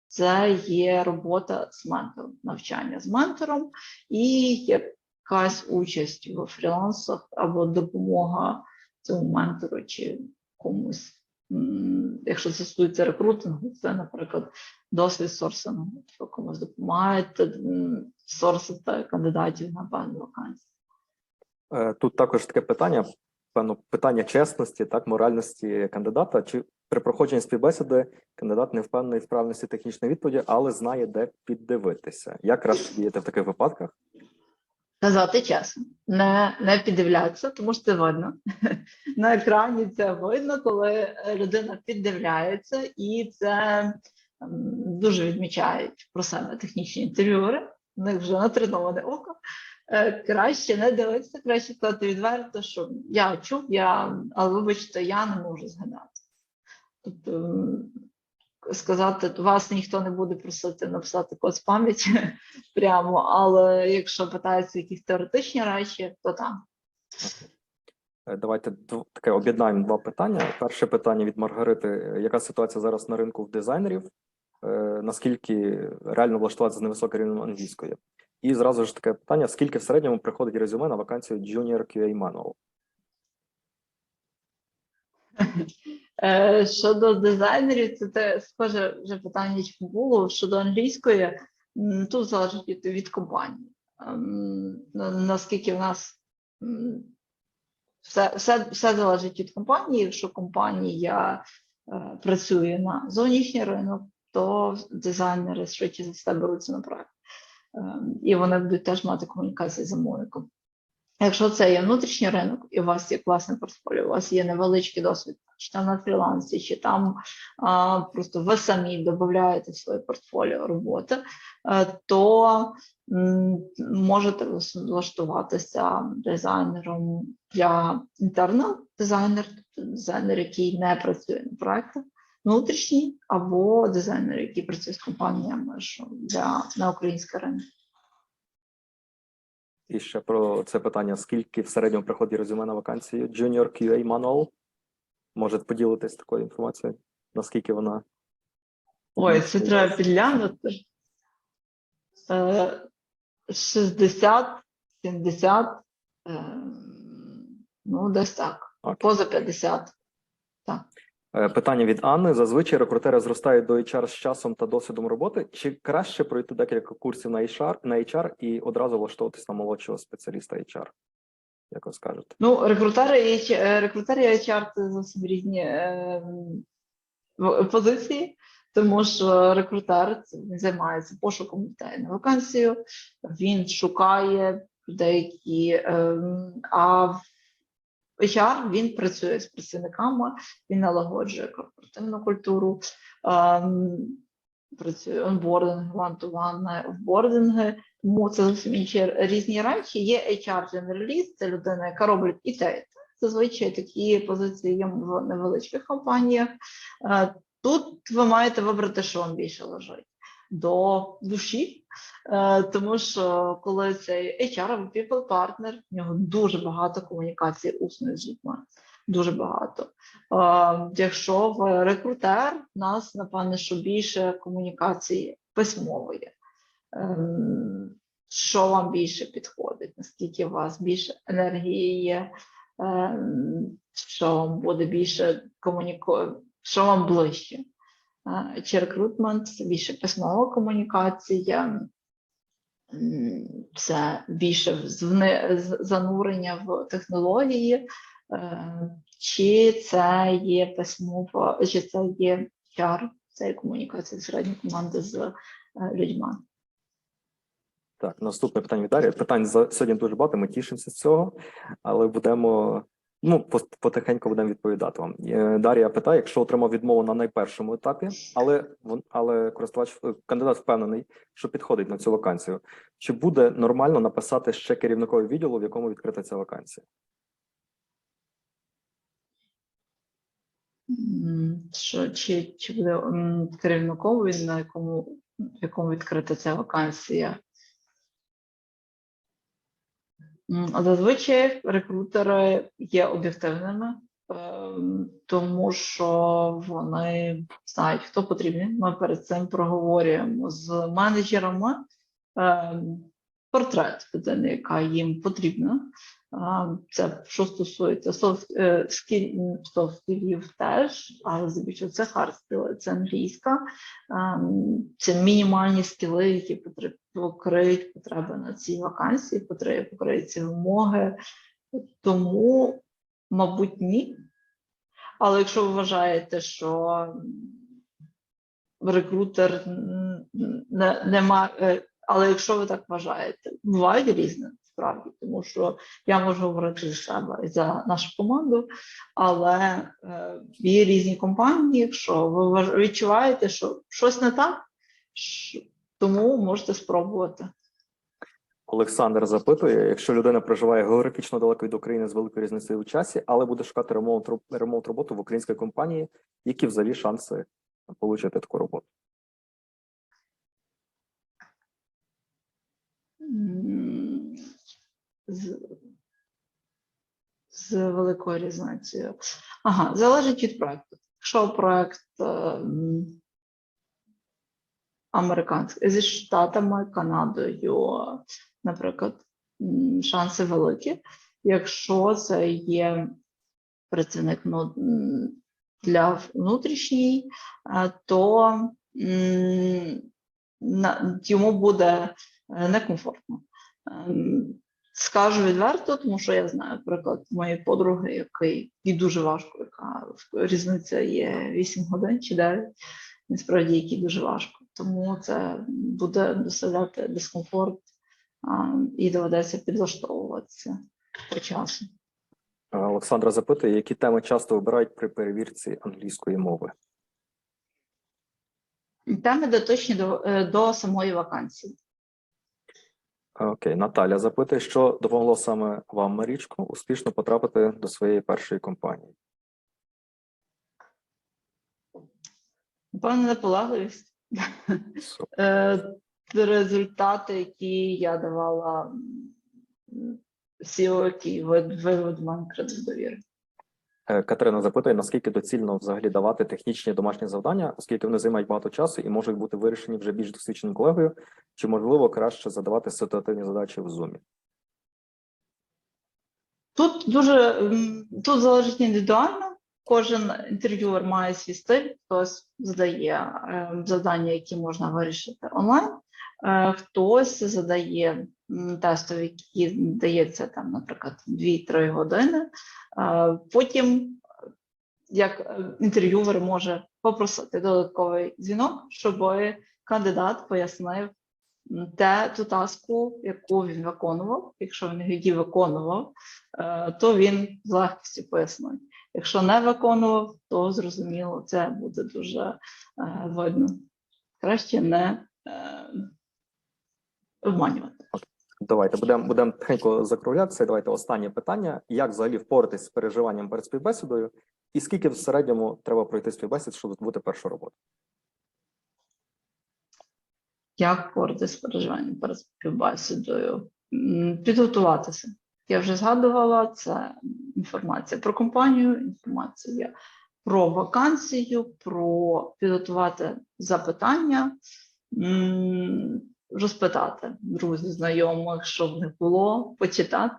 це є робота з ментором, навчання з ментором і якась участь в фрілансах або допомога цьому ментору чи комусь. Якщо це стосується рекрутингу, це, наприклад, досвід сорсингу. Ви комусь допомагаєте сорсити кандидатів на певну вакансію. Тут також таке питання, певно, питання чесності, так, моральності кандидата. Чи при проходженні співбесіди кандидат не впевнений в правильності технічної відповіді, але знає, де піддивитися? Як краще діяти в таких випадках? Казати чесно, не піддивлятися, тому що це видно. На екрані це видно, коли людина піддивляється, і це дуже відмічають про себе технічні інтерв'юери, у них вже натреноване око. Краще не дивитися, краще сказати відверто, що я чув, але вибачте, я не можу згадати. Тобто сказати, вас ніхто не буде просити написати код з пам'яті прямо, але якщо питаються якісь теоретичні речі, то так. Давайте таке об'єднаємо два питання. Перше питання від Маргарити: яка ситуація зараз на ринку в дизайнерів? Наскільки реально влаштуватися з невисоким рівнем англійської? І зразу ж таке питання: скільки в середньому приходить резюме на вакансію Junior QA Manual? Щодо дизайнерів, це схоже вже питання було. Щодо англійської, тут залежить від компанії. Наскільки в нас все залежить від компанії. Якщо компанія працює на зовнішній ринок, то дизайнери швидше за все беруться на проект. І вони будуть теж мати комунікацію з замовником. Якщо це є внутрішній ринок, і у вас є класне портфоліо, у вас є невеличкий досвід, чи там на фрілансі, чи там просто ви самі додаєте в своє портфоліо роботи, то можете влаштуватися дизайнером для інтернал дизайнер, тобто дизайнер, який не працює на проєктах, внутрішній, або дизайнер, який працює з компаніями на український ринок. І ще про це питання: скільки в середньому приходить резюме на вакансію Junior QA Manual? Можете поділитись такою інформацією? Наскільки вона? Ой, це треба підглянути. 60, 70, ну десь так. Окей. Поза 50. Питання від Анни: зазвичай рекрутери зростають до HR з часом та досвідом роботи. Чи краще пройти декілька курсів на HR і одразу влаштовуватись на молодшого спеціаліста HR? Як ви скажете? Ну, рекрутери і HR – це зовсім різні позиції, тому що рекрутер він займається пошуком людей на вакансію, він шукає людей, а HR, він працює з працівниками, він налагоджує корпоративну культуру, працює онбординг, one-to-one офбординги, тому це зовсім інші різні речі. Є HR-дженераліст, це людина, яка робить і те. Зазвичай такі позиції є в невеличких компаніях. Тут ви маєте вибрати, що вам більше лежить до душі, тому що коли цей HR або people partner, в нього дуже багато комунікації усною з людьми, дуже багато. Якщо ви рекрутер, у нас, напевне, що більше комунікації письмової. Що вам більше підходить, наскільки у вас більше енергії є, що вам буде більше що вам ближче. Чи рекрутмент, це більше письмова комунікація, це більше занурення в технології, чи це є письмова, чи це є PR, це є комунікація середньої команди з людьми. Так, наступне питання від Дар'ї. Питань сьогодні дуже багато, ми тішимося з цього, але будемо, потихеньку будемо відповідати вам. Дар'я питає: якщо отримав відмову на найпершому етапі, але кандидат впевнений, що підходить на цю вакансію, чи буде нормально написати ще керівникові відділу, в якому відкрита ця вакансія? Чи буде керівниковий, в якому відкрита ця вакансія? Зазвичай рекрутери є об'єктивними, тому що вони знають, хто потрібен. Ми перед цим проговорюємо з менеджерами портрет людини, яка їм потрібна. Це що стосується софт-скілів теж, але здебільшого це хард-скіли, це англійська, це мінімальні скіли, які покриють потреби на цій вакансії, покриють ці вимоги. Тому, мабуть, ні. Але якщо ви вважаєте, що рекрутер не має, але якщо ви так вважаєте, буває різне. Справді, тому що я можу говорити за себе і за нашу команду, але є різні компанії, якщо ви відчуваєте, що щось не так, тому можете спробувати. Олександр запитує, якщо людина проживає географічно далеко від України з великою різницею у часі, але буде шукати ремонт роботу в українській компанії, які взагалі шанси отримати таку роботу? М, З, з великою різницею. Ага, залежить від проекту. Якщо проект американський зі Штатами, Канадою, наприклад, шанси великі. Якщо це є працівник для внутрішній, то йому буде некомфортно. Скажу відверто, тому що я знаю приклад моєї подруги, їй дуже важко, яка різниця є 8 годин чи 9, насправді, якій дуже важко. Тому це буде доставляти дискомфорт і доведеться підлаштовуватися по часу. Олександра запитує, які теми часто обирають при перевірці англійської мови? Теми дотичні до самої вакансії. Окей, Наталя запитує, що допомогло саме вам, Марічко, успішно потрапити до своєї першої компанії? Напевно, наполегливість. Результати, які я давала SEO, які вивели до мене кредит довіри. Катерина запитує, наскільки доцільно взагалі давати технічні домашні завдання, оскільки вони займають багато часу і можуть бути вирішені вже більш досвідченим колегою, чи можливо краще задавати ситуативні задачі в Zoom? Тут залежить індивідуально. Кожен інтерв'юер має свій стиль, хтось задає завдання, які можна вирішити онлайн, хтось задає тестові, які дається там, наприклад, 2-3 години. Потім, як інтерв'юер може попросити додатковий дзвінок, щоб кандидат пояснив ту таску, яку він виконував. Якщо він її виконував, то він з легкістю пояснить. Якщо не виконував, то зрозуміло, це буде дуже видно. Краще не обманювати. Давайте будемо тихенько закруглятися. Давайте останнє питання. Як взагалі впоратись з переживанням перед співбесідою? І скільки в середньому треба пройти співбесід, щоб здобути першу роботу? Як впоратись з переживанням перед співбесідою? Підготуватися. Я вже згадувала, це інформація про компанію, інформація про вакансію, про підготувати запитання, розпитати друзів, знайомих, що в них було, почитати.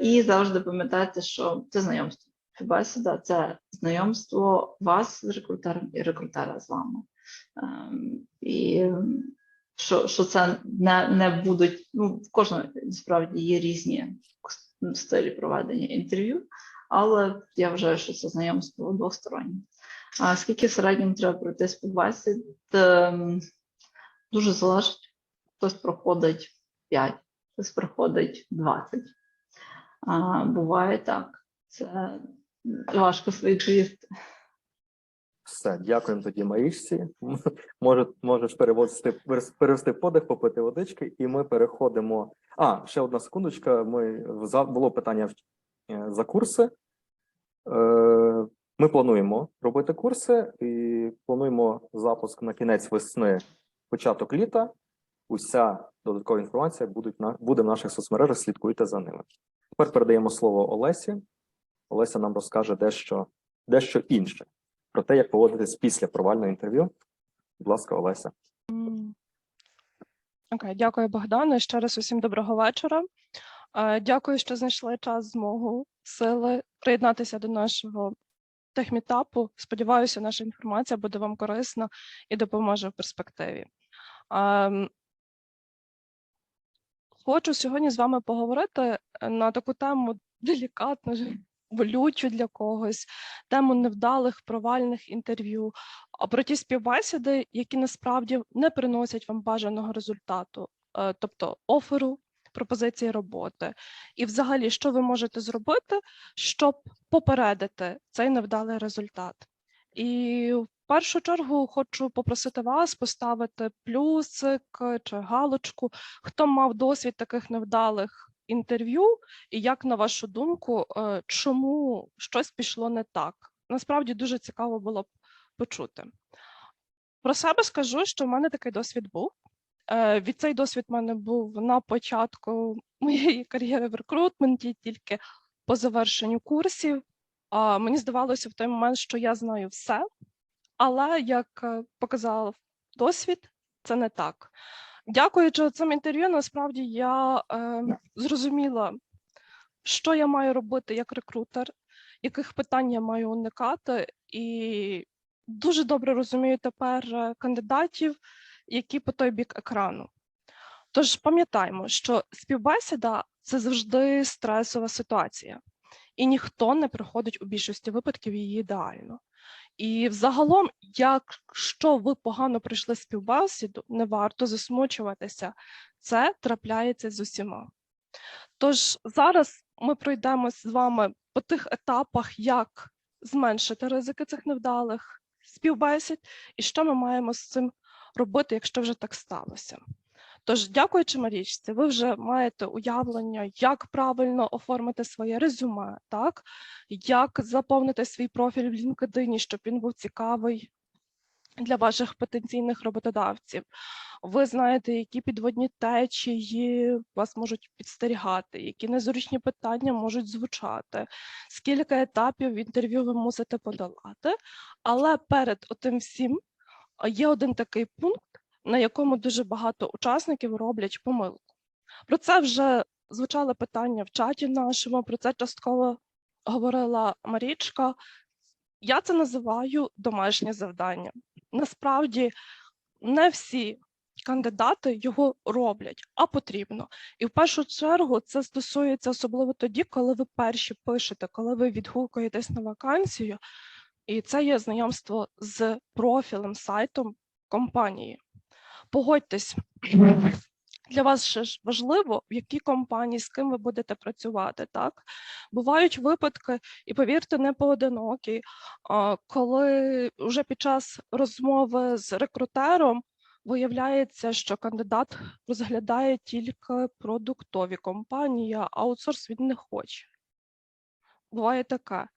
І завжди пам'ятати, що це знайомство. Співбесіда – це знайомство вас з рекрутером і рекрутера з вами. І що це не будуть, в кожного справді є різні стилі проведення інтерв'ю, але я вважаю, що це знайомство двостороннє. А скільки в середньому треба пройти співбесід? Дуже залежить. Хтось проходить 5, хтось проходить 20. Буває так. Це важко відповісти. Все, дякуємо тоді Марічці. Можеш перевести подих, попити водички, і ми переходимо. Ще одна секундочка. Було питання за курси. Ми плануємо робити курси і плануємо запуск на кінець весни, початок літа. Уся додаткова інформація буде в наших соцмережах, слідкуйте за ними. Тепер передаємо слово Олесі. Олеся нам розкаже дещо інше про те, як поводитись після провального інтерв'ю. Будь ласка, Олеся. Окей, дякую, Богдане. Ще раз усім доброго вечора. Дякую, що знайшли час, змогу, сили приєднатися до нашого техмітапу. Сподіваюся, наша інформація буде вам корисна і допоможе в перспективі. Хочу сьогодні з вами поговорити на таку тему делікатну, болючу для когось, тему невдалих, провальних інтерв'ю, а про ті співбесіди, які насправді не приносять вам бажаного результату, тобто оферу, пропозиції роботи. І взагалі, що ви можете зробити, щоб попередити цей невдалий результат. І в першу чергу хочу попросити вас поставити плюсик чи галочку, хто мав досвід таких невдалих інтерв'ю, і як, на вашу думку, чому щось пішло не так. Насправді дуже цікаво було б почути. Про себе скажу, що в мене такий досвід був. Цей досвід в мене був на початку моєї кар'єри в рекрутменті, тільки по завершенню курсів. Мені здавалося в той момент, що я знаю все, але, як показав досвід, це не так. Дякуючи цим інтерв'ю, насправді я зрозуміла, що я маю робити як рекрутер, яких питань я маю уникати, і дуже добре розумію тепер кандидатів, які по той бік екрану. Тож пам'ятаємо, що співбесіда – це завжди стресова ситуація, і ніхто не проходить у більшості випадків її ідеально. І взагалом, якщо ви погано пройшли співбесіду, не варто засмучуватися. Це трапляється з усіма. Тож зараз ми пройдемо з вами по тих етапах, як зменшити ризики цих невдалих співбесід, і що ми маємо з цим робити, якщо вже так сталося. Тож, дякуючи Марічці, ви вже маєте уявлення, як правильно оформити своє резюме, так? Як заповнити свій профіль в LinkedIn, щоб він був цікавий для ваших потенційних роботодавців. Ви знаєте, які підводні течії вас можуть підстерігати, які незручні питання можуть звучати, скільки етапів інтерв'ю ви мусите подолати. Але перед отим всім є один такий пункт, на якому дуже багато учасників роблять помилку. Про це вже звучали питання в чаті нашому, про це частково говорила Марічка. Я це називаю домашнє завдання. Насправді, не всі кандидати його роблять, а потрібно. І в першу чергу це стосується особливо тоді, коли ви перші пишете, коли ви відгукуєтесь на вакансію, і це є знайомство з профілем, сайтом компанії. Погодьтесь, для вас ще ж важливо, в якій компанії, з ким ви будете працювати, так? Бувають випадки, і повірте, не поодинокі, коли вже під час розмови з рекрутером виявляється, що кандидат розглядає тільки продуктові компанії, а аутсорс він не хоче. Буває таке.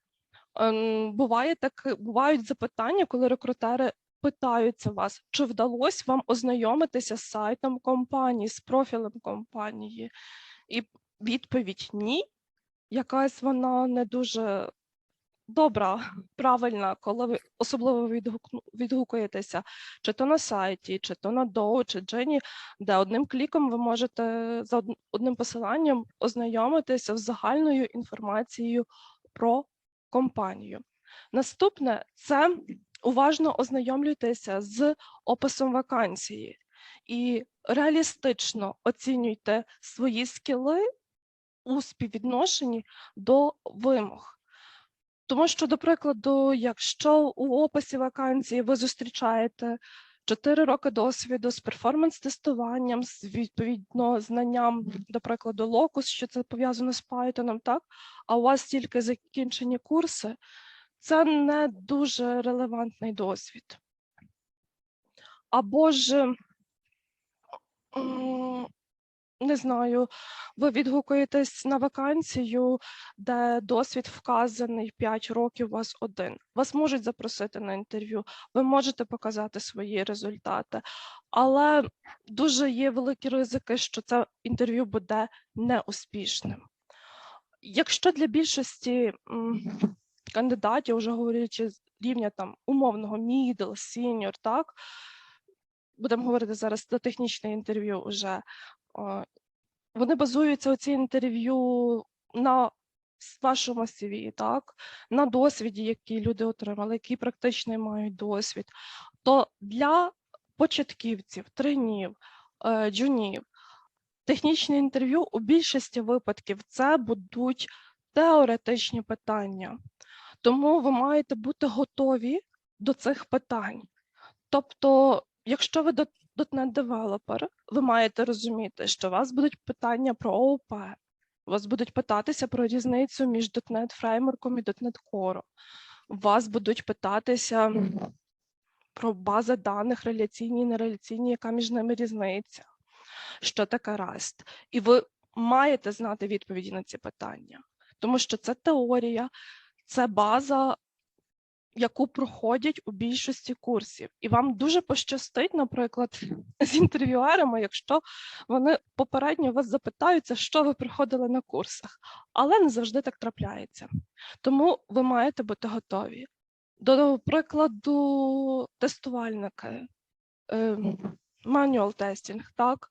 Бувають запитання, коли рекрутери питаються вас, чи вдалося вам ознайомитися з сайтом компанії, з профілем компанії. І відповідь «ні», якась вона не дуже добра, правильна, коли ви особливо відгукуєтеся чи то на сайті, чи то на Dow, чи Genie, де одним кліком ви можете за одним посиланням ознайомитися з загальною інформацією про компанію. Наступне – це уважно ознайомлюйтеся з описом вакансії і реалістично оцінюйте свої скіли у співвідношенні до вимог. Тому що, до прикладу, якщо у описі вакансії ви зустрічаєте 4 роки досвіду з перформанс-тестуванням, з відповідно знанням, до прикладу, Locus, що це пов'язано з Python, так? А у вас тільки закінчені курси, це не дуже релевантний досвід. Або ж, не знаю, ви відгукуєтесь на вакансію, де досвід вказаний 5 років, у вас один. Вас можуть запросити на інтерв'ю, ви можете показати свої результати, але дуже є великі ризики, що це інтерв'ю буде неуспішним. Якщо для більшості кандидатів, вже говорячи з рівня там умовного middle, senior, так, будемо говорити зараз до технічне інтерв'ю вже, вони базуються оці інтерв'ю на вашому CV, так, на досвіді, який люди отримали, який практичний мають досвід, то для початківців, тренів, джунів, технічне інтерв'ю у більшості випадків це будуть теоретичні питання. Тому ви маєте бути готові до цих питань. Тобто, якщо ви .NET-девелопер, ви маєте розуміти, що у вас будуть питання про ООП, вас будуть питатися про різницю між .NET фреймворком і .NET Core, вас будуть питатися про бази даних реляційні і нереляційні, яка між ними різниця, що таке REST. І ви маєте знати відповіді на ці питання, тому що це теорія, це база, яку проходять у більшості курсів. І вам дуже пощастить, наприклад, з інтерв'юерами, якщо вони попередньо вас запитаються, що ви проходили на курсах. Але не завжди так трапляється. Тому ви маєте бути готові. До прикладу, тестувальники, мануал тестінг, так?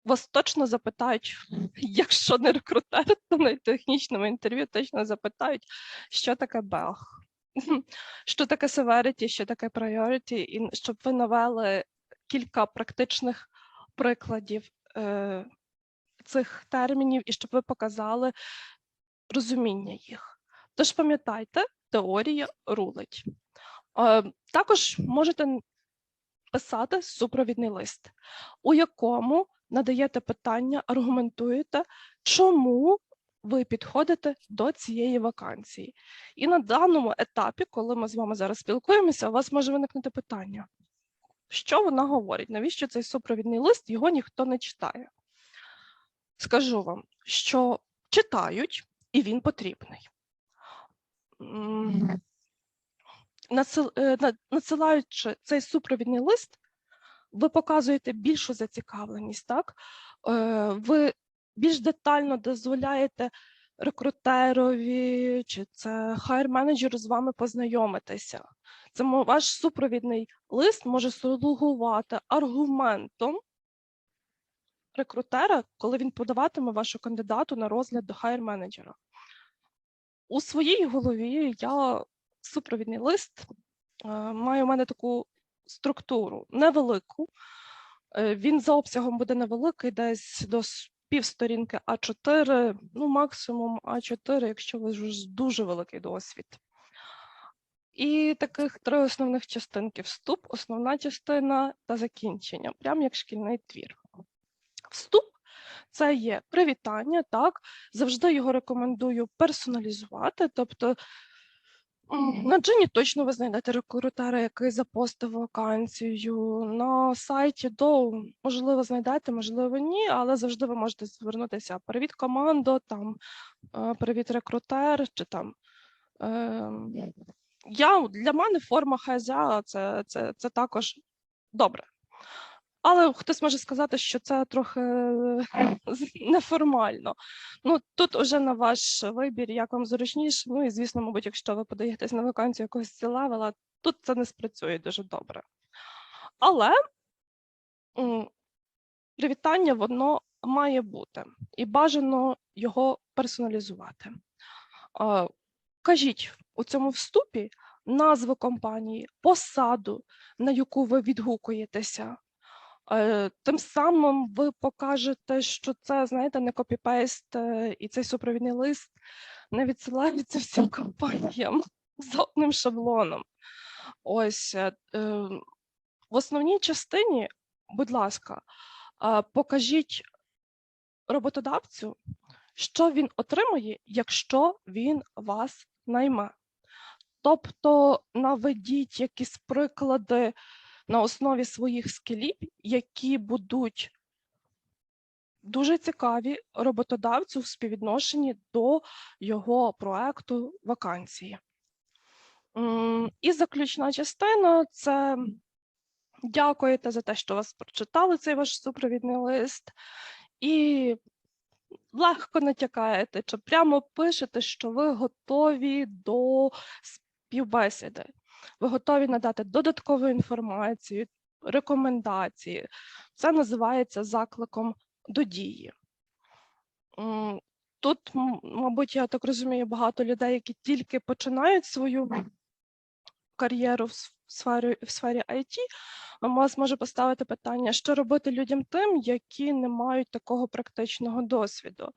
Вас точно запитають, якщо не рекрутер, то на технічному інтерв'ю точно запитають, що таке BEG, що таке severity, що таке priority, і щоб ви навели кілька практичних прикладів цих термінів, і щоб ви показали розуміння їх. Тож пам'ятайте, теорія рулить. Також можете писати супровідний лист, у якому надаєте питання, аргументуєте, чому ви підходите до цієї вакансії. І на даному етапі, коли ми з вами зараз спілкуємося, у вас може виникнути питання. Що вона говорить? Навіщо цей супровідний лист? Його ніхто не читає. Скажу вам, що читають, і він потрібний. Надсилаючи цей супровідний лист, ви показуєте більшу зацікавленість, так? Ви більш детально дозволяєте рекрутерові чи це хайр-менеджеру з вами познайомитися. Це ваш супровідний лист може слугувати аргументом рекрутера, коли він подаватиме вашу кандидату на розгляд до хайр-менеджера. У своїй голові я супровідний лист має у мене таку структуру невелику. Він за обсягом буде невеликий, десь до півсторінки А4, ну максимум А4, якщо ви вже дуже великий досвід. І таких 3 основних частинки: вступ, основна частина та закінчення, прямо як шкільний твір. Вступ – це є привітання, так, завжди його рекомендую персоналізувати, тобто на Джині точно ви знайдете рекрутера, який запостив вакансію. На сайті Dow, можливо, знайдете, можливо, ні, але завжди ви можете звернутися: «Привіт, командо», там «Привіт, рекрутер», чи там для мене форма ХЗА це також добре. Але хтось може сказати, що це трохи неформально. Ну, тут уже на ваш вибір, як вам зручніше. Ну і, звісно, мабуть, якщо ви подаєтесь на вакансію якогось C-левела, тут це не спрацює дуже добре. Але привітання, воно має бути. І бажано його персоналізувати. Кажіть у цьому вступі назву компанії, посаду, на яку ви відгукуєтеся. Тим самим ви покажете, що це, знаєте, не копі-пейст, і цей супровідний лист не відсилається всім компаніям за одним шаблоном. Ось, в основній частині, будь ласка, покажіть роботодавцю, що він отримує, якщо він вас найме. Тобто наведіть якісь приклади на основі своїх скілів, які будуть дуже цікаві роботодавцю в співвідношенні до його проекту вакансії. І заключна частина – це дякуєте за те, що вас прочитали цей ваш супровідний лист, і легко натякаєте, чи прямо пишете, що ви готові до співбесіди. Ви готові надати додаткову інформацію, рекомендації. Це називається закликом до дії. Тут, мабуть, я так розумію, багато людей, які тільки починають свою кар'єру в сфері IT, вас може поставити питання, що робити людям тим, які не мають такого практичного досвіду.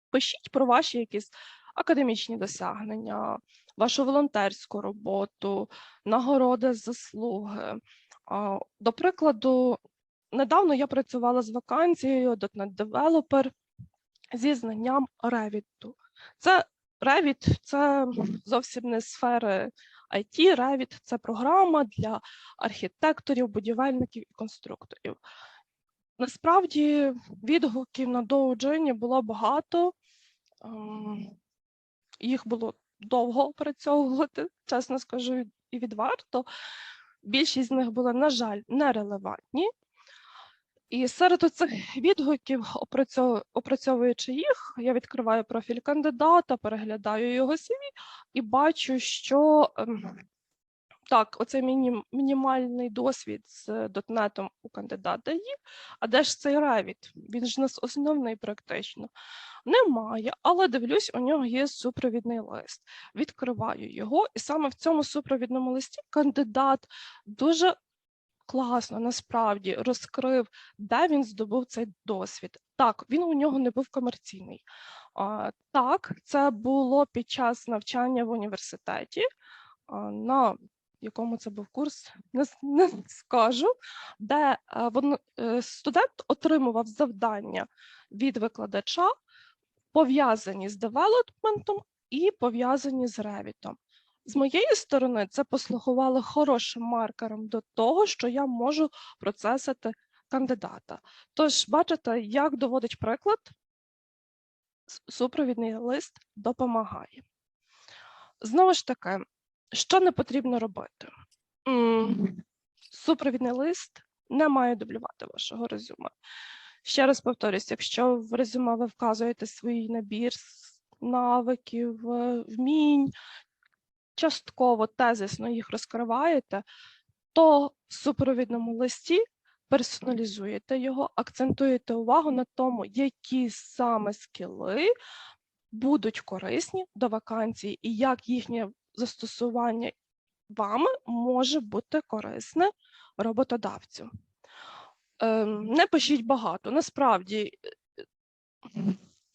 Пишіть про ваші якісь академічні досягнення, вашу волонтерську роботу, нагороди, заслуги. До прикладу, недавно я працювала з вакансією .NET Developer зі знанням Revit. Revit – це зовсім не сфери IT, Revit – це програма для архітекторів, будівельників і конструкторів. Насправді відгуків на Doujin було багато, їх було довго опрацьовувати, чесно скажу і відверто. Більшість з них були, на жаль, нерелевантні. І серед цих відгуків, опрацьовуючи їх, я відкриваю профіль кандидата, переглядаю його CV і бачу, що так, оцей мінімальний досвід з .NET у кандидата є, а де ж цей Revit? Він ж у нас основний практично. Немає, але дивлюсь, у нього є супровідний лист. Відкриваю його, і саме в цьому супровідному листі кандидат дуже класно, насправді, розкрив, де він здобув цей досвід. Так, він у нього не був комерційний. Так, це було під час навчання в університеті, на якому це був курс, не скажу, де студент отримував завдання від викладача, пов'язані з девелопментом і пов'язані з Revit. З моєї сторони, це послугувало хорошим маркером до того, що я можу процесити кандидата. Тож, бачите, як доводить приклад, супровідний лист допомагає. Знову ж таки, що не потрібно робити? Супровідний лист не має дублювати вашого резюме. Ще раз повторюсь, якщо в резюме ви вказуєте свій набір навиків, вмінь, частково тезисно їх розкриваєте, то в супровідному листі персоналізуєте його, акцентуєте увагу на тому, які саме скіли будуть корисні до вакансії і як їхнє застосування вами може бути корисне роботодавцю. Не пишіть багато, насправді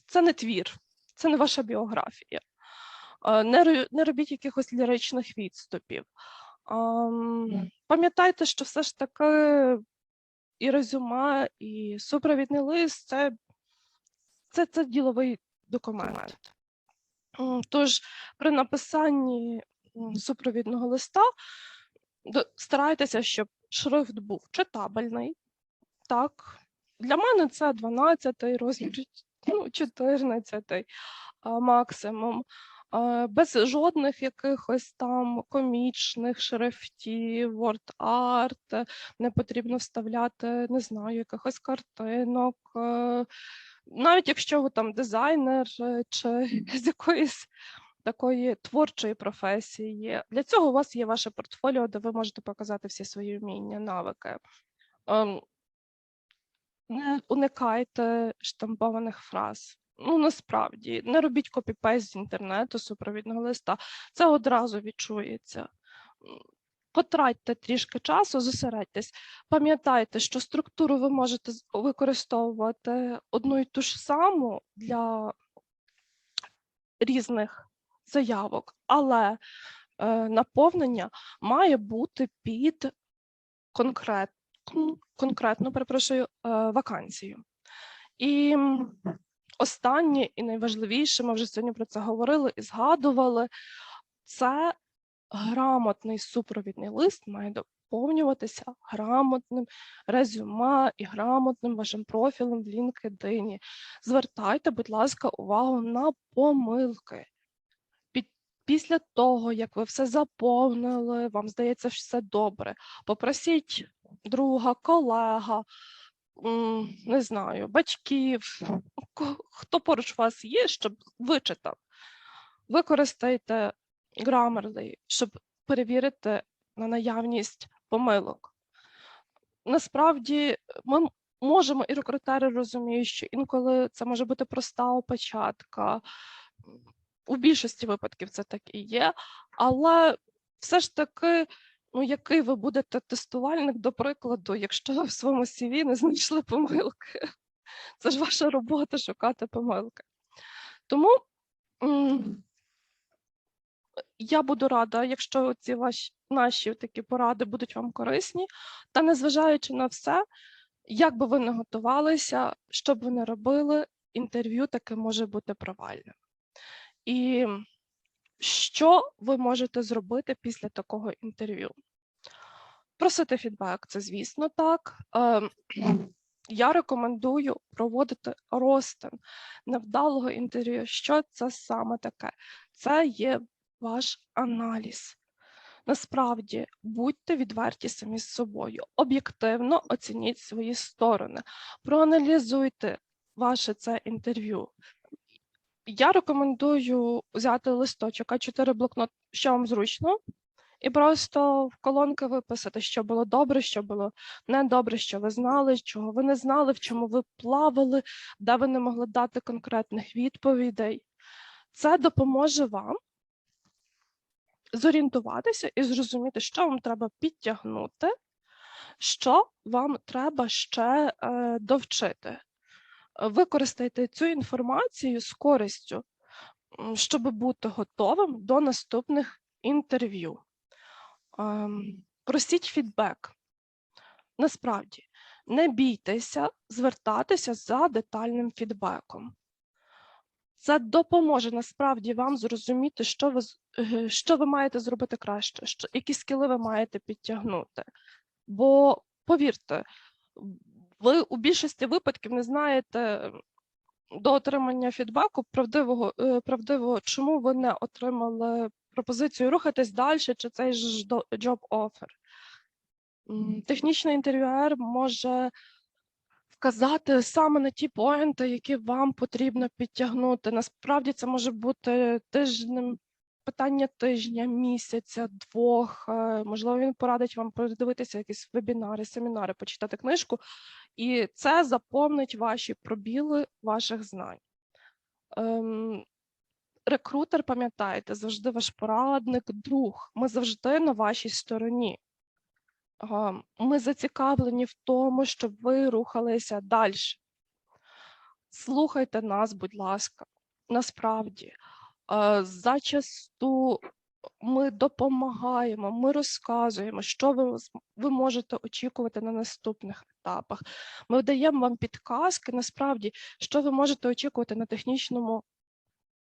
це не твір, це не ваша біографія. Не робіть якихось ліричних відступів. Пам'ятайте, що все ж таки і резюме, і супровідний лист – це діловий документ. Тож при написанні супровідного листа старайтеся, щоб шрифт був читабельний. Так, для мене це 12-й розмір, 14-й максимум. Без жодних якихось там комічних шрифтів, word-art, не потрібно вставляти, не знаю, якихось картинок. Навіть якщо ви там дизайнер чи з якоїсь такої творчої професії, для цього у вас є ваше портфоліо, де ви можете показати всі свої вміння, навики. Не уникайте штампованих фраз. Насправді, не робіть копі-пейст з інтернету, супровідного листа. Це одразу відчується. Потратьте трішки часу, зосередьтесь. Пам'ятайте, що структуру ви можете використовувати одну і ту ж саму для різних заявок, але наповнення має бути під конкретну, вакансію. І останнє і найважливіше, ми вже сьогодні про це говорили і згадували, це грамотний супровідний лист має доповнюватися грамотним резюме і грамотним вашим профілем в LinkedIn. Звертайте, будь ласка, увагу на помилки. Після того, як ви все заповнили, вам здається, що все добре, попросіть друга, колега, не знаю, батьків, хто поруч вас є, щоб вичитав. Використайте Grammarly, щоб перевірити на наявність помилок. Насправді, ми можемо, і рекрутери розуміють, що інколи це може бути проста опечатка. У більшості випадків це так і є, але все ж таки, який ви будете тестувальник, до прикладу, якщо ви в своєму CV не знайшли помилки. Це ж ваша робота шукати помилки. Тому я буду рада, якщо ці наші такі поради будуть вам корисні, та незважаючи на все, як би ви не готувалися, що б ви не робили, інтерв'ю таки може бути провальним. І Що ви можете зробити після такого інтерв'ю? Просити фідбек, це звісно так. Я рекомендую проводити розтин невдалого інтерв'ю. Що це саме таке? Це є ваш аналіз. Насправді, будьте відверті самі з собою, об'єктивно оцініть свої сторони, проаналізуйте ваше це інтерв'ю. Я рекомендую взяти листочок А4 блокнот, що вам зручно, і просто в колонки виписати, що було добре, що було недобре, що ви знали, чого ви не знали, в чому ви плавали, де ви не могли дати конкретних відповідей. Це допоможе вам зорієнтуватися і зрозуміти, що вам треба підтягнути, що вам треба ще довчити. Використайте цю інформацію з користю, щоб бути готовим до наступних інтерв'ю. Просіть фідбек. Насправді, не бійтеся звертатися за детальним фідбеком. Це допоможе насправді вам зрозуміти, що ви маєте зробити краще, які скіли ви маєте підтягнути. Бо, повірте, ви у більшості випадків не знаєте до отримання фідбеку правдивого, чому ви не отримали пропозицію рухатись далі, чи цей ж job offer. Технічний інтерв'юер може вказати саме на ті поінти, які вам потрібно підтягнути. Насправді це може бути питання тижня, місяця, 2. Можливо, він порадить вам подивитися якісь вебінари, семінари, почитати книжку, і це заповнить ваші пробіли ваших знань. Рекрутер, пам'ятайте, завжди ваш порадник, друг. Ми завжди на вашій стороні. Ми зацікавлені в тому, щоб ви рухалися далі. Слухайте нас, будь ласка. Насправді, зачасту ми допомагаємо, ми розказуємо, що ви можете очікувати на наступних етапах. Ми даємо вам підказки, насправді, що ви можете очікувати на технічному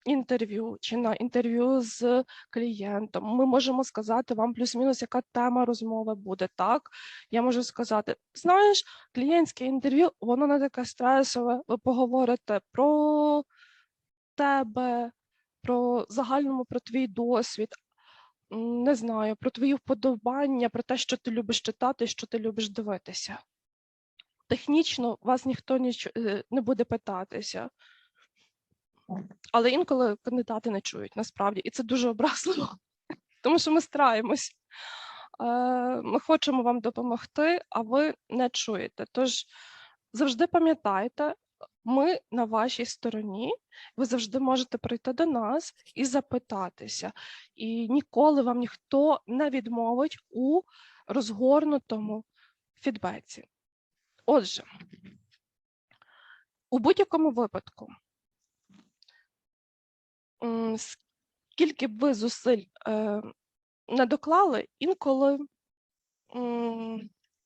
інтерв'ю чи на інтерв'ю з клієнтом. Ми можемо сказати вам плюс-мінус, яка тема розмови буде, так? Я можу сказати, знаєш, клієнтське інтерв'ю, воно не таке стресове, ви поговорите про тебе, про загальному, про твій досвід, не знаю, про твої вподобання, про те, що ти любиш читати, що ти любиш дивитися. Технічно вас ніхто не буде питатися. Але інколи кандидати не чують, насправді, і це дуже образливо, тому що ми стараємось. Ми хочемо вам допомогти, а ви не чуєте. Тож завжди пам'ятайте, ми на вашій стороні, ви завжди можете прийти до нас і запитатися. І ніколи вам ніхто не відмовить у розгорнутому фідбеці. Отже, у будь-якому випадку, скільки б ви зусиль не доклали, інколи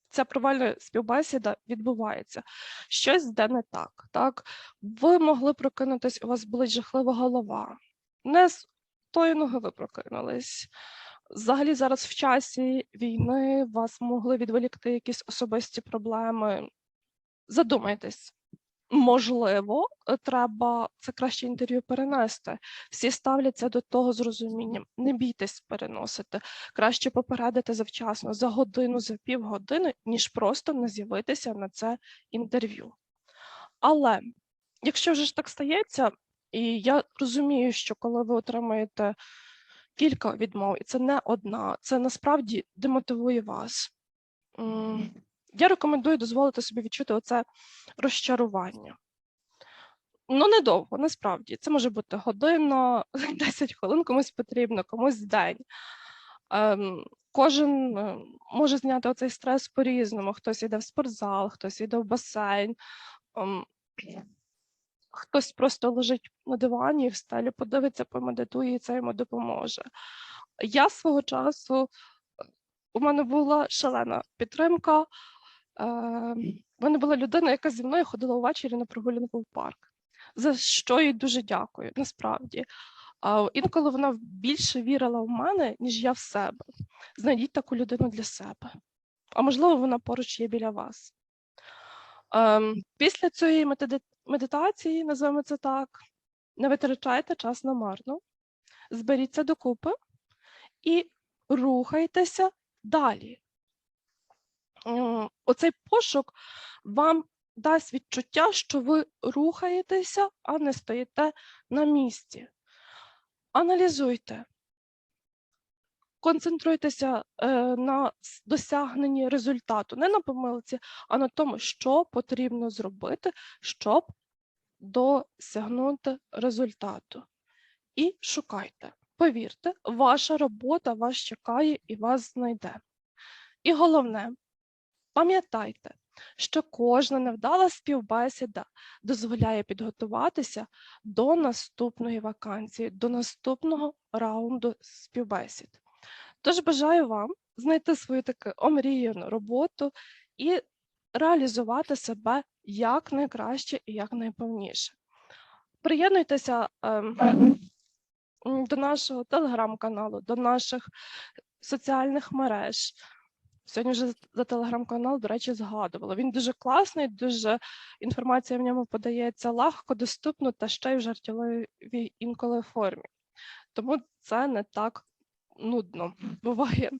ця провальна співбесіда відбувається. Щось йде не так, так? Ви могли прокинутись, у вас болить жахлива голова. Не з тої ноги ви прокинулись. Взагалі зараз в часі війни вас могли відволікти якісь особисті проблеми. Задумайтесь. Можливо, треба це краще інтерв'ю перенести. Всі ставляться до того з розумінням. Не бійтесь переносити. Краще попередити завчасно, за годину, за півгодини, ніж просто не з'явитися на це інтерв'ю. Але, якщо вже ж так стається, і я розумію, що коли ви отримаєте кілька відмов, і це не одна, це насправді демотивує вас. Я рекомендую дозволити собі відчути оце розчарування. Ну, недовго, насправді. Це може бути година, 10 хвилин, комусь потрібно, комусь день. Кожен може зняти оцей стрес по-різному. Хтось йде в спортзал, хтось йде в басейн, хтось просто лежить на дивані і в стелі, подивиться, помедитує, і це йому допоможе. Я свого часу, у мене була шалена підтримка. В мене була людина, яка зі мною ходила ввечері на прогулянку в парк. За що їй дуже дякую, насправді. Інколи вона більше вірила в мене, ніж я в себе. Знайдіть таку людину для себе. А можливо, вона поруч є біля вас. Після цієї медитації, називаємо це так, не витрачайте час намарно, зберіться докупи і рухайтеся далі. Оцей пошук вам дасть відчуття, що ви рухаєтеся, а не стоїте на місці. Аналізуйте. Концентруйтеся на досягненні результату, не на помилці, а на тому, що потрібно зробити, щоб досягнути результату. І шукайте. Повірте, ваша робота вас чекає і вас знайде. І головне, пам'ятайте, що кожна невдала співбесіда дозволяє підготуватися до наступної вакансії, до наступного раунду співбесід. Тож бажаю вам знайти свою таку омріяну роботу і реалізувати себе якнайкраще і якнайповніше. Приєднуйтеся до нашого телеграм-каналу, до наших соціальних мереж. Сьогодні вже за телеграм-канал, до речі, згадувала. Він дуже класний, дуже інформація в ньому подається легко, доступно та ще й в жартівливій інколи формі. Тому це не так нудно буває.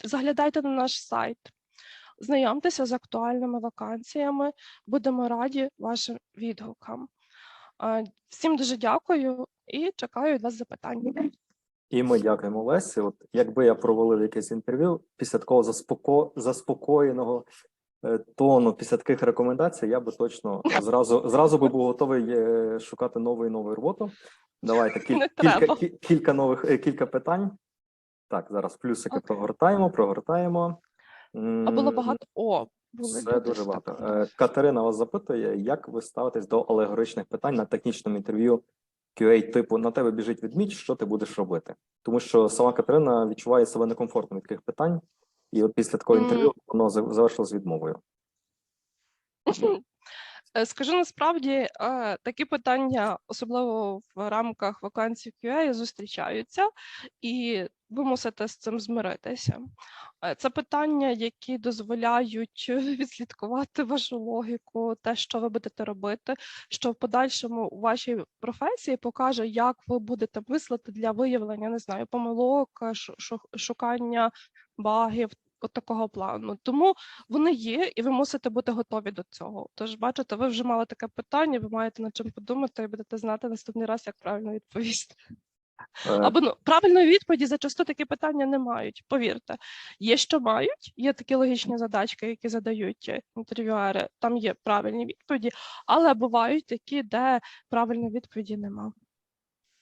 Заглядайте на наш сайт, знайомтеся з актуальними вакансіями, будемо раді вашим відгукам. Всім дуже дякую і чекаю від вас запитання. І ми дякуємо Лесі. От якби я провалив якесь інтерв'ю після такого заспокоєного тону, після таких рекомендацій, я би точно зразу би був готовий шукати нову роботу. Давайте кілька питань. Так, зараз плюсики прогортаємо. А було багато? Це дуже багато. Катерина вас запитує, як ви ставитесь до алегоричних питань на технічному інтерв'ю QA типу «На тебе біжить ведмідь, що ти будеш робити?» Тому що сама Катерина відчуває себе некомфортно від таких питань, і от після такого інтерв'ю воно завершилось відмовою. Скажу насправді, такі питання, особливо в рамках вакансій QA, зустрічаються, і ви мусите з цим змиритися. Це питання, які дозволяють відслідкувати вашу логіку, те, що ви будете робити, що в подальшому у вашій професії покаже, як ви будете мислити для виявлення, не знаю, помилок, шукання багів, от такого плану. Тому вони є, і ви мусите бути готові до цього. Тож, бачите, ви вже мали таке питання, ви маєте над чим подумати і будете знати наступний раз, як правильно відповісти. Або правильної відповіді зачасту такі питання не мають, повірте. Є, що мають, є такі логічні задачки, які задають інтерв'юери, там є правильні відповіді, але бувають такі, де правильної відповіді нема.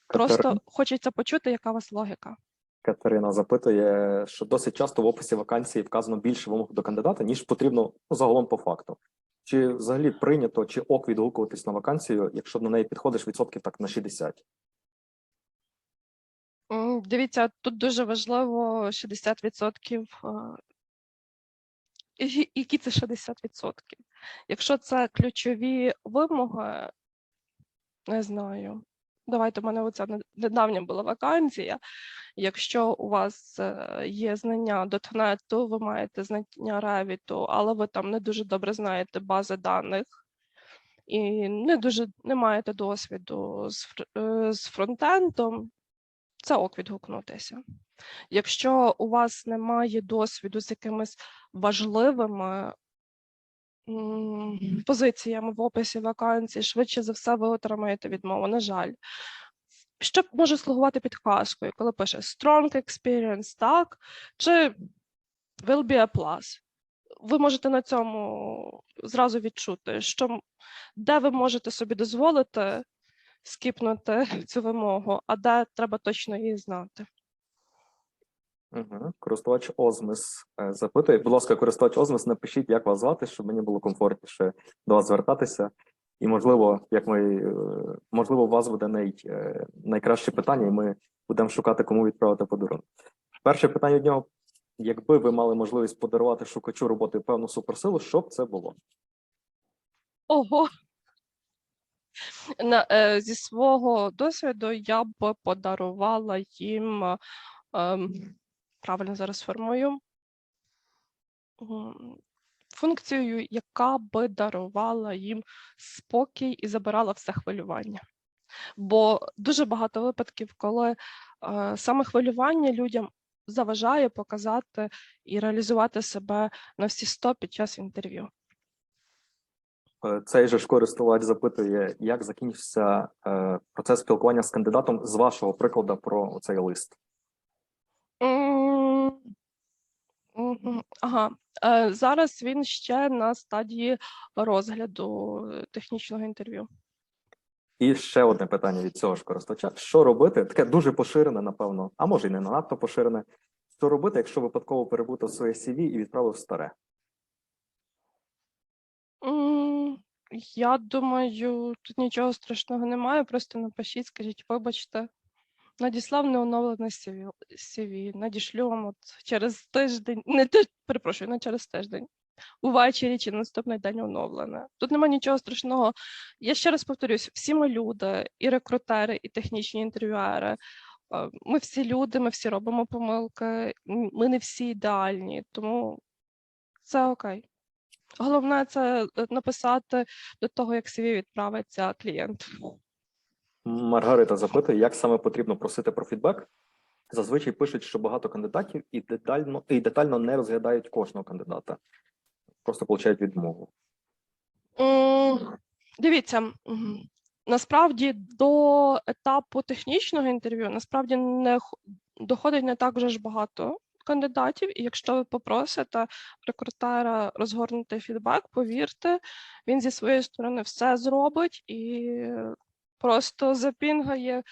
Просто хочеться почути, яка у вас логіка. Катерина запитує, що досить часто в описі вакансії вказано більше вимог до кандидата, ніж потрібно загалом по факту. Чи взагалі прийнято, чи ок відгукуватись на вакансію, якщо на неї підходиш відсотків так на 60? Дивіться, тут дуже важливо 60%. Які це 60%? Якщо це ключові вимоги, не знаю. Давайте, у мене оця недавня була вакансія. Якщо у вас є знання .NET, ви маєте знання Revit, але ви там не дуже добре знаєте бази даних і не маєте досвіду з фронтендом, це ок відгукнутися. Якщо у вас немає досвіду з якимись важливими позиціями в описі вакансій, швидше за все ви отримаєте відмову, на жаль. Що може слугувати підказкою, коли пише strong experience, так, чи will be a plus. Ви можете на цьому зразу відчути, що де ви можете собі дозволити скіпнути цю вимогу, а де треба точно її знати. Користувач Озмис запитує, будь ласка, користувач Озмис, напишіть, як вас звати, щоб мені було комфортніше до вас звертатися. І, можливо, можливо, у вас буде найкраще питання, і ми будемо шукати, кому відправити подарунок. Перше питання від нього: якби ви мали можливість подарувати шукачу роботи певну суперсилу, що б це було? Ого! Зі свого досвіду я б подарувала їм, правильно зараз сформую, функцію, яка би дарувала їм спокій і забирала все хвилювання. Бо дуже багато випадків, коли саме хвилювання людям заважає показати і реалізувати себе на всі 100 під час інтерв'ю. Цей же ж користувач запитує, як закінчився процес спілкування з кандидатом з вашого прикладу про цей лист. Ага. Зараз він ще на стадії розгляду технічного інтерв'ю. І ще одне питання від цього ж користувача. Що робити? Таке дуже поширене, напевно, а може й не надто поширене. Що робити, якщо випадково перепутав своє CV і відправив старе? Я думаю, тут нічого страшного немає, просто напишіть, скажіть, вибачте, надіслав неоновлене CV, надішлю вам от через тиждень, перепрошую, не через тиждень, увечері чи наступний день оновлене. Тут немає нічого страшного. Я ще раз повторюсь, всі ми люди, і рекрутери, і технічні інтерв'юери. Ми всі люди, ми всі робимо помилки, ми не всі ідеальні, тому це окей. Головне це написати до того, як CV відправиться клієнт. Маргарита запитує, як саме потрібно просити про фідбек. Зазвичай пишуть, що багато кандидатів і детально не розглядають кожного кандидата. Просто получають відмову. Дивіться, насправді до етапу технічного інтерв'ю насправді не доходить не так вже ж багато кандидатів, і якщо ви попросите рекрутера розгорнути фідбек, повірте, він зі своєї сторони все зробить і просто запінгає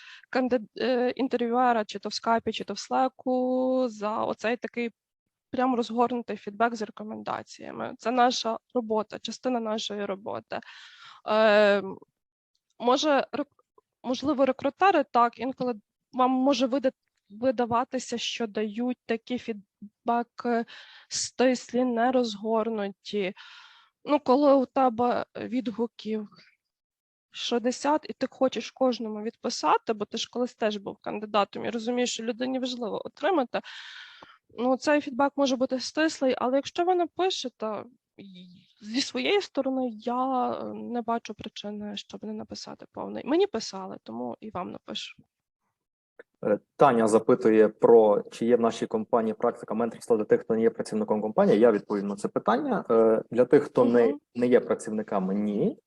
інтерв'юера чи то в скайпі, чи то в слеку за оцей такий прям розгорнутий фідбек з рекомендаціями. Це наша робота, частина нашої роботи. Можливо, рекрутери так, інколи вам може видаватися, що дають такі фідбеки стислі, не розгорнуті. Ну, коли у тебе відгуків 60, і ти хочеш кожному відписати, бо ти ж колись теж був кандидатом і розумієш, що людині важливо отримати, ну, цей фідбек може бути стислий, але якщо ви напишете, зі своєї сторони я не бачу причини, щоб не написати повний. Мені писали, тому і вам напишу. Таня запитує про, чи є в нашій компанії практика менторства для тих, хто не є працівником компанії. Я відповім на це питання. Для тих, хто не є працівниками, ні.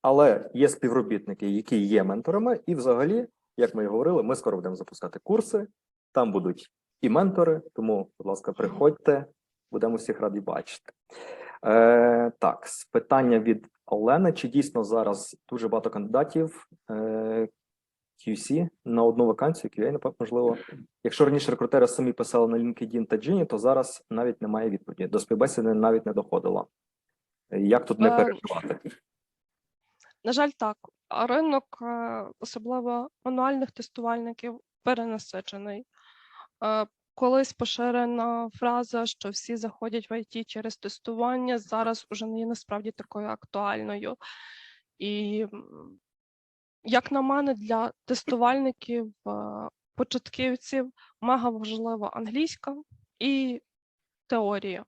Але є співробітники, які є менторами, і взагалі, як ми і говорили, ми скоро будемо запускати курси, там будуть і ментори, тому, будь ласка, приходьте, будемо всіх раді бачити. Так, питання від Олени. Чи дійсно зараз дуже багато кандидатів QC на одну вакансію, QA, можливо. Якщо раніше рекрутери самі писали на LinkedIn та Gini, то зараз навіть немає відповіді. До співбесіди навіть не доходило. Як тут не переживати? На жаль, так. А ринок, особливо мануальних тестувальників, перенасичений. Колись поширена фраза, що всі заходять в IT через тестування, зараз уже не є насправді такою актуальною. І, як на мене, для тестувальників, початківців мега важлива англійська і теорія,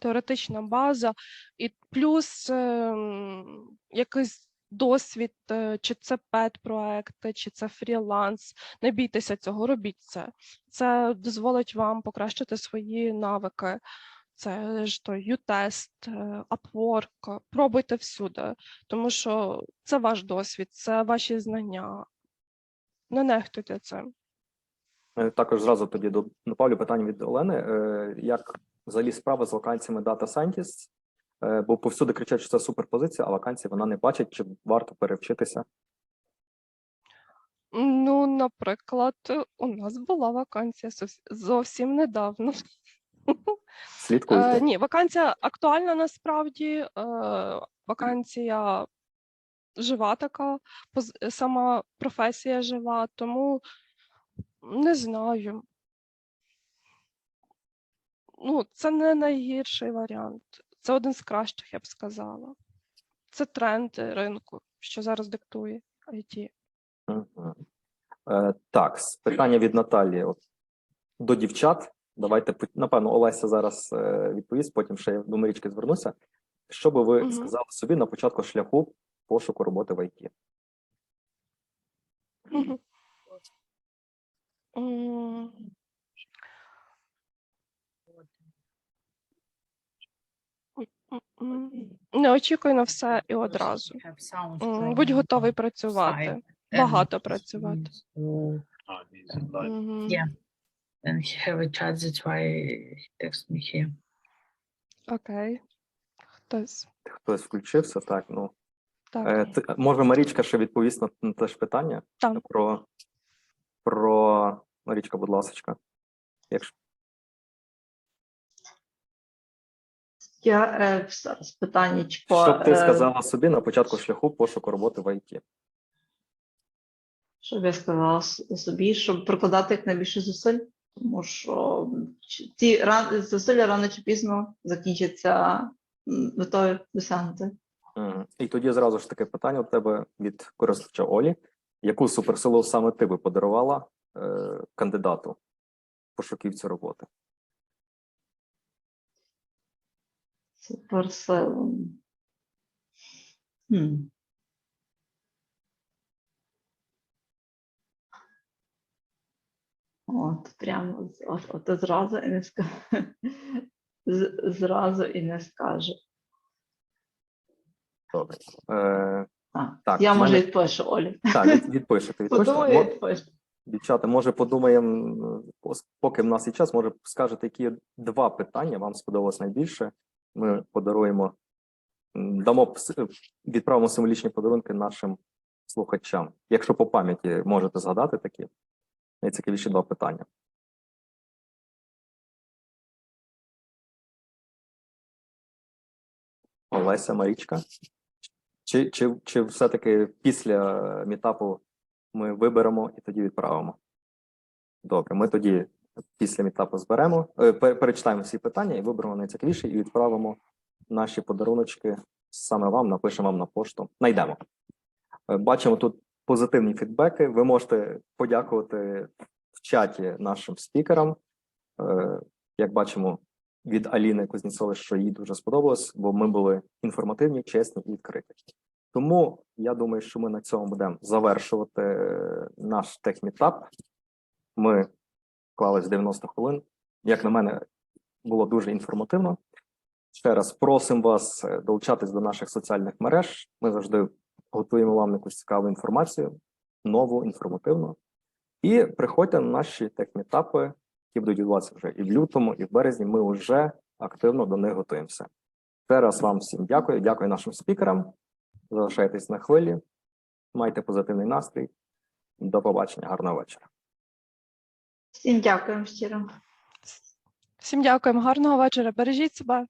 теоретична база, і плюс якийсь досвід, чи це пет-проекти, чи це фріланс. Не бійтеся цього, робіть це. Це дозволить вам покращити свої навики. Це ж то U-Test, Upwork, пробуйте всюди, тому що це ваш досвід, це ваші знання. Не нехтуйте цим. Також зразу тоді добавлю питання від Олени. Як взагалі справа з вакансіями Data Scientist? Бо повсюди кричать, що це суперпозиція, а вакансії вона не бачить, чи варто перевчитися? Ну, наприклад, у нас була вакансія зовсім недавно. Слідкуйте. Ні, вакансія актуальна насправді, вакансія жива така, сама професія жива, тому не знаю. Ну, це не найгірший варіант. Це один з кращих, я б сказала. Це тренд ринку. що зараз диктує IT. Мгм. Так, питання від Наталії. От, до дівчат. Давайте, напевно, Олеся зараз відповість, потім ще я до Марічки звернуся. Що би ви Мгм. сказали собі на початку шляху пошуку роботи в ІТ? Мгм. М, Не очікуй на все і одразу. Будь готовий працювати, багато працювати. Мгм. Yeah. And he have a chat, that's why he text me here. Окей. Хтось. Хтось включився, так, ну. Так. Може, Марічка ще відповість на те ж питання? Так. Про... Марічка, будь ласка. Якщо... Я зараз питаннячко. Що б ти сказала собі на початку шляху пошуку роботи в ІТ? Що б я сказала собі, щоб прикладати якнайбільше зусиль, тому що ці зусилля рано чи пізно закінчаться метою досягнути. І тоді зразу ж таке питання у тебе від користувача Олі. Яку суперсилу саме ти би подарувала кандидату пошуківцю роботи? Суперсилу. От прямо от зразу і не скажу. Зразу і не скажу. Добре. Так, я може відпишу, Олі. Так, відпишете. Подумаю, відпишу. Дівчата, може подумаємо, поки в нас є час, може скажете, які 2 питання вам сподобалось найбільше. Ми подаруємо, відправимо символічні подарунки нашим слухачам. Якщо по пам'яті можете згадати такі найцікавіші 2 питання. Олеся, Марічка. Чи все-таки після мітапу ми виберемо і тоді відправимо? Добре, ми тоді після мітапу зберемо, перечитаємо всі питання і виберемо найцікавіші і відправимо наші подаруночки саме вам, напишемо вам на пошту. Найдемо. Бачимо тут позитивні фідбеки. Ви можете подякувати в чаті нашим спікерам. Як бачимо від Аліни Кузнєцової, що їй дуже сподобалось, бо ми були інформативні, чесні і відкриті. Тому я думаю, що ми на цьому будемо завершувати наш техмітап. Ми вклались 90 хвилин. Як на мене, було дуже інформативно. Ще раз просимо вас долучатись до наших соціальних мереж. Ми завжди готуємо вам якусь цікаву інформацію, нову, інформативну. І приходьте на наші техмітапи, які будуть відбуватися вже і в лютому, і в березні. Ми вже активно до них готуємося. Ще раз вам всім дякую. Дякую нашим спікерам. Залишайтесь на хвилі. Майте позитивний настрій. До побачення. Гарного вечора. Всім дякуємо щиро. Всім дякуємо. Гарного вечора. Бережіть себе.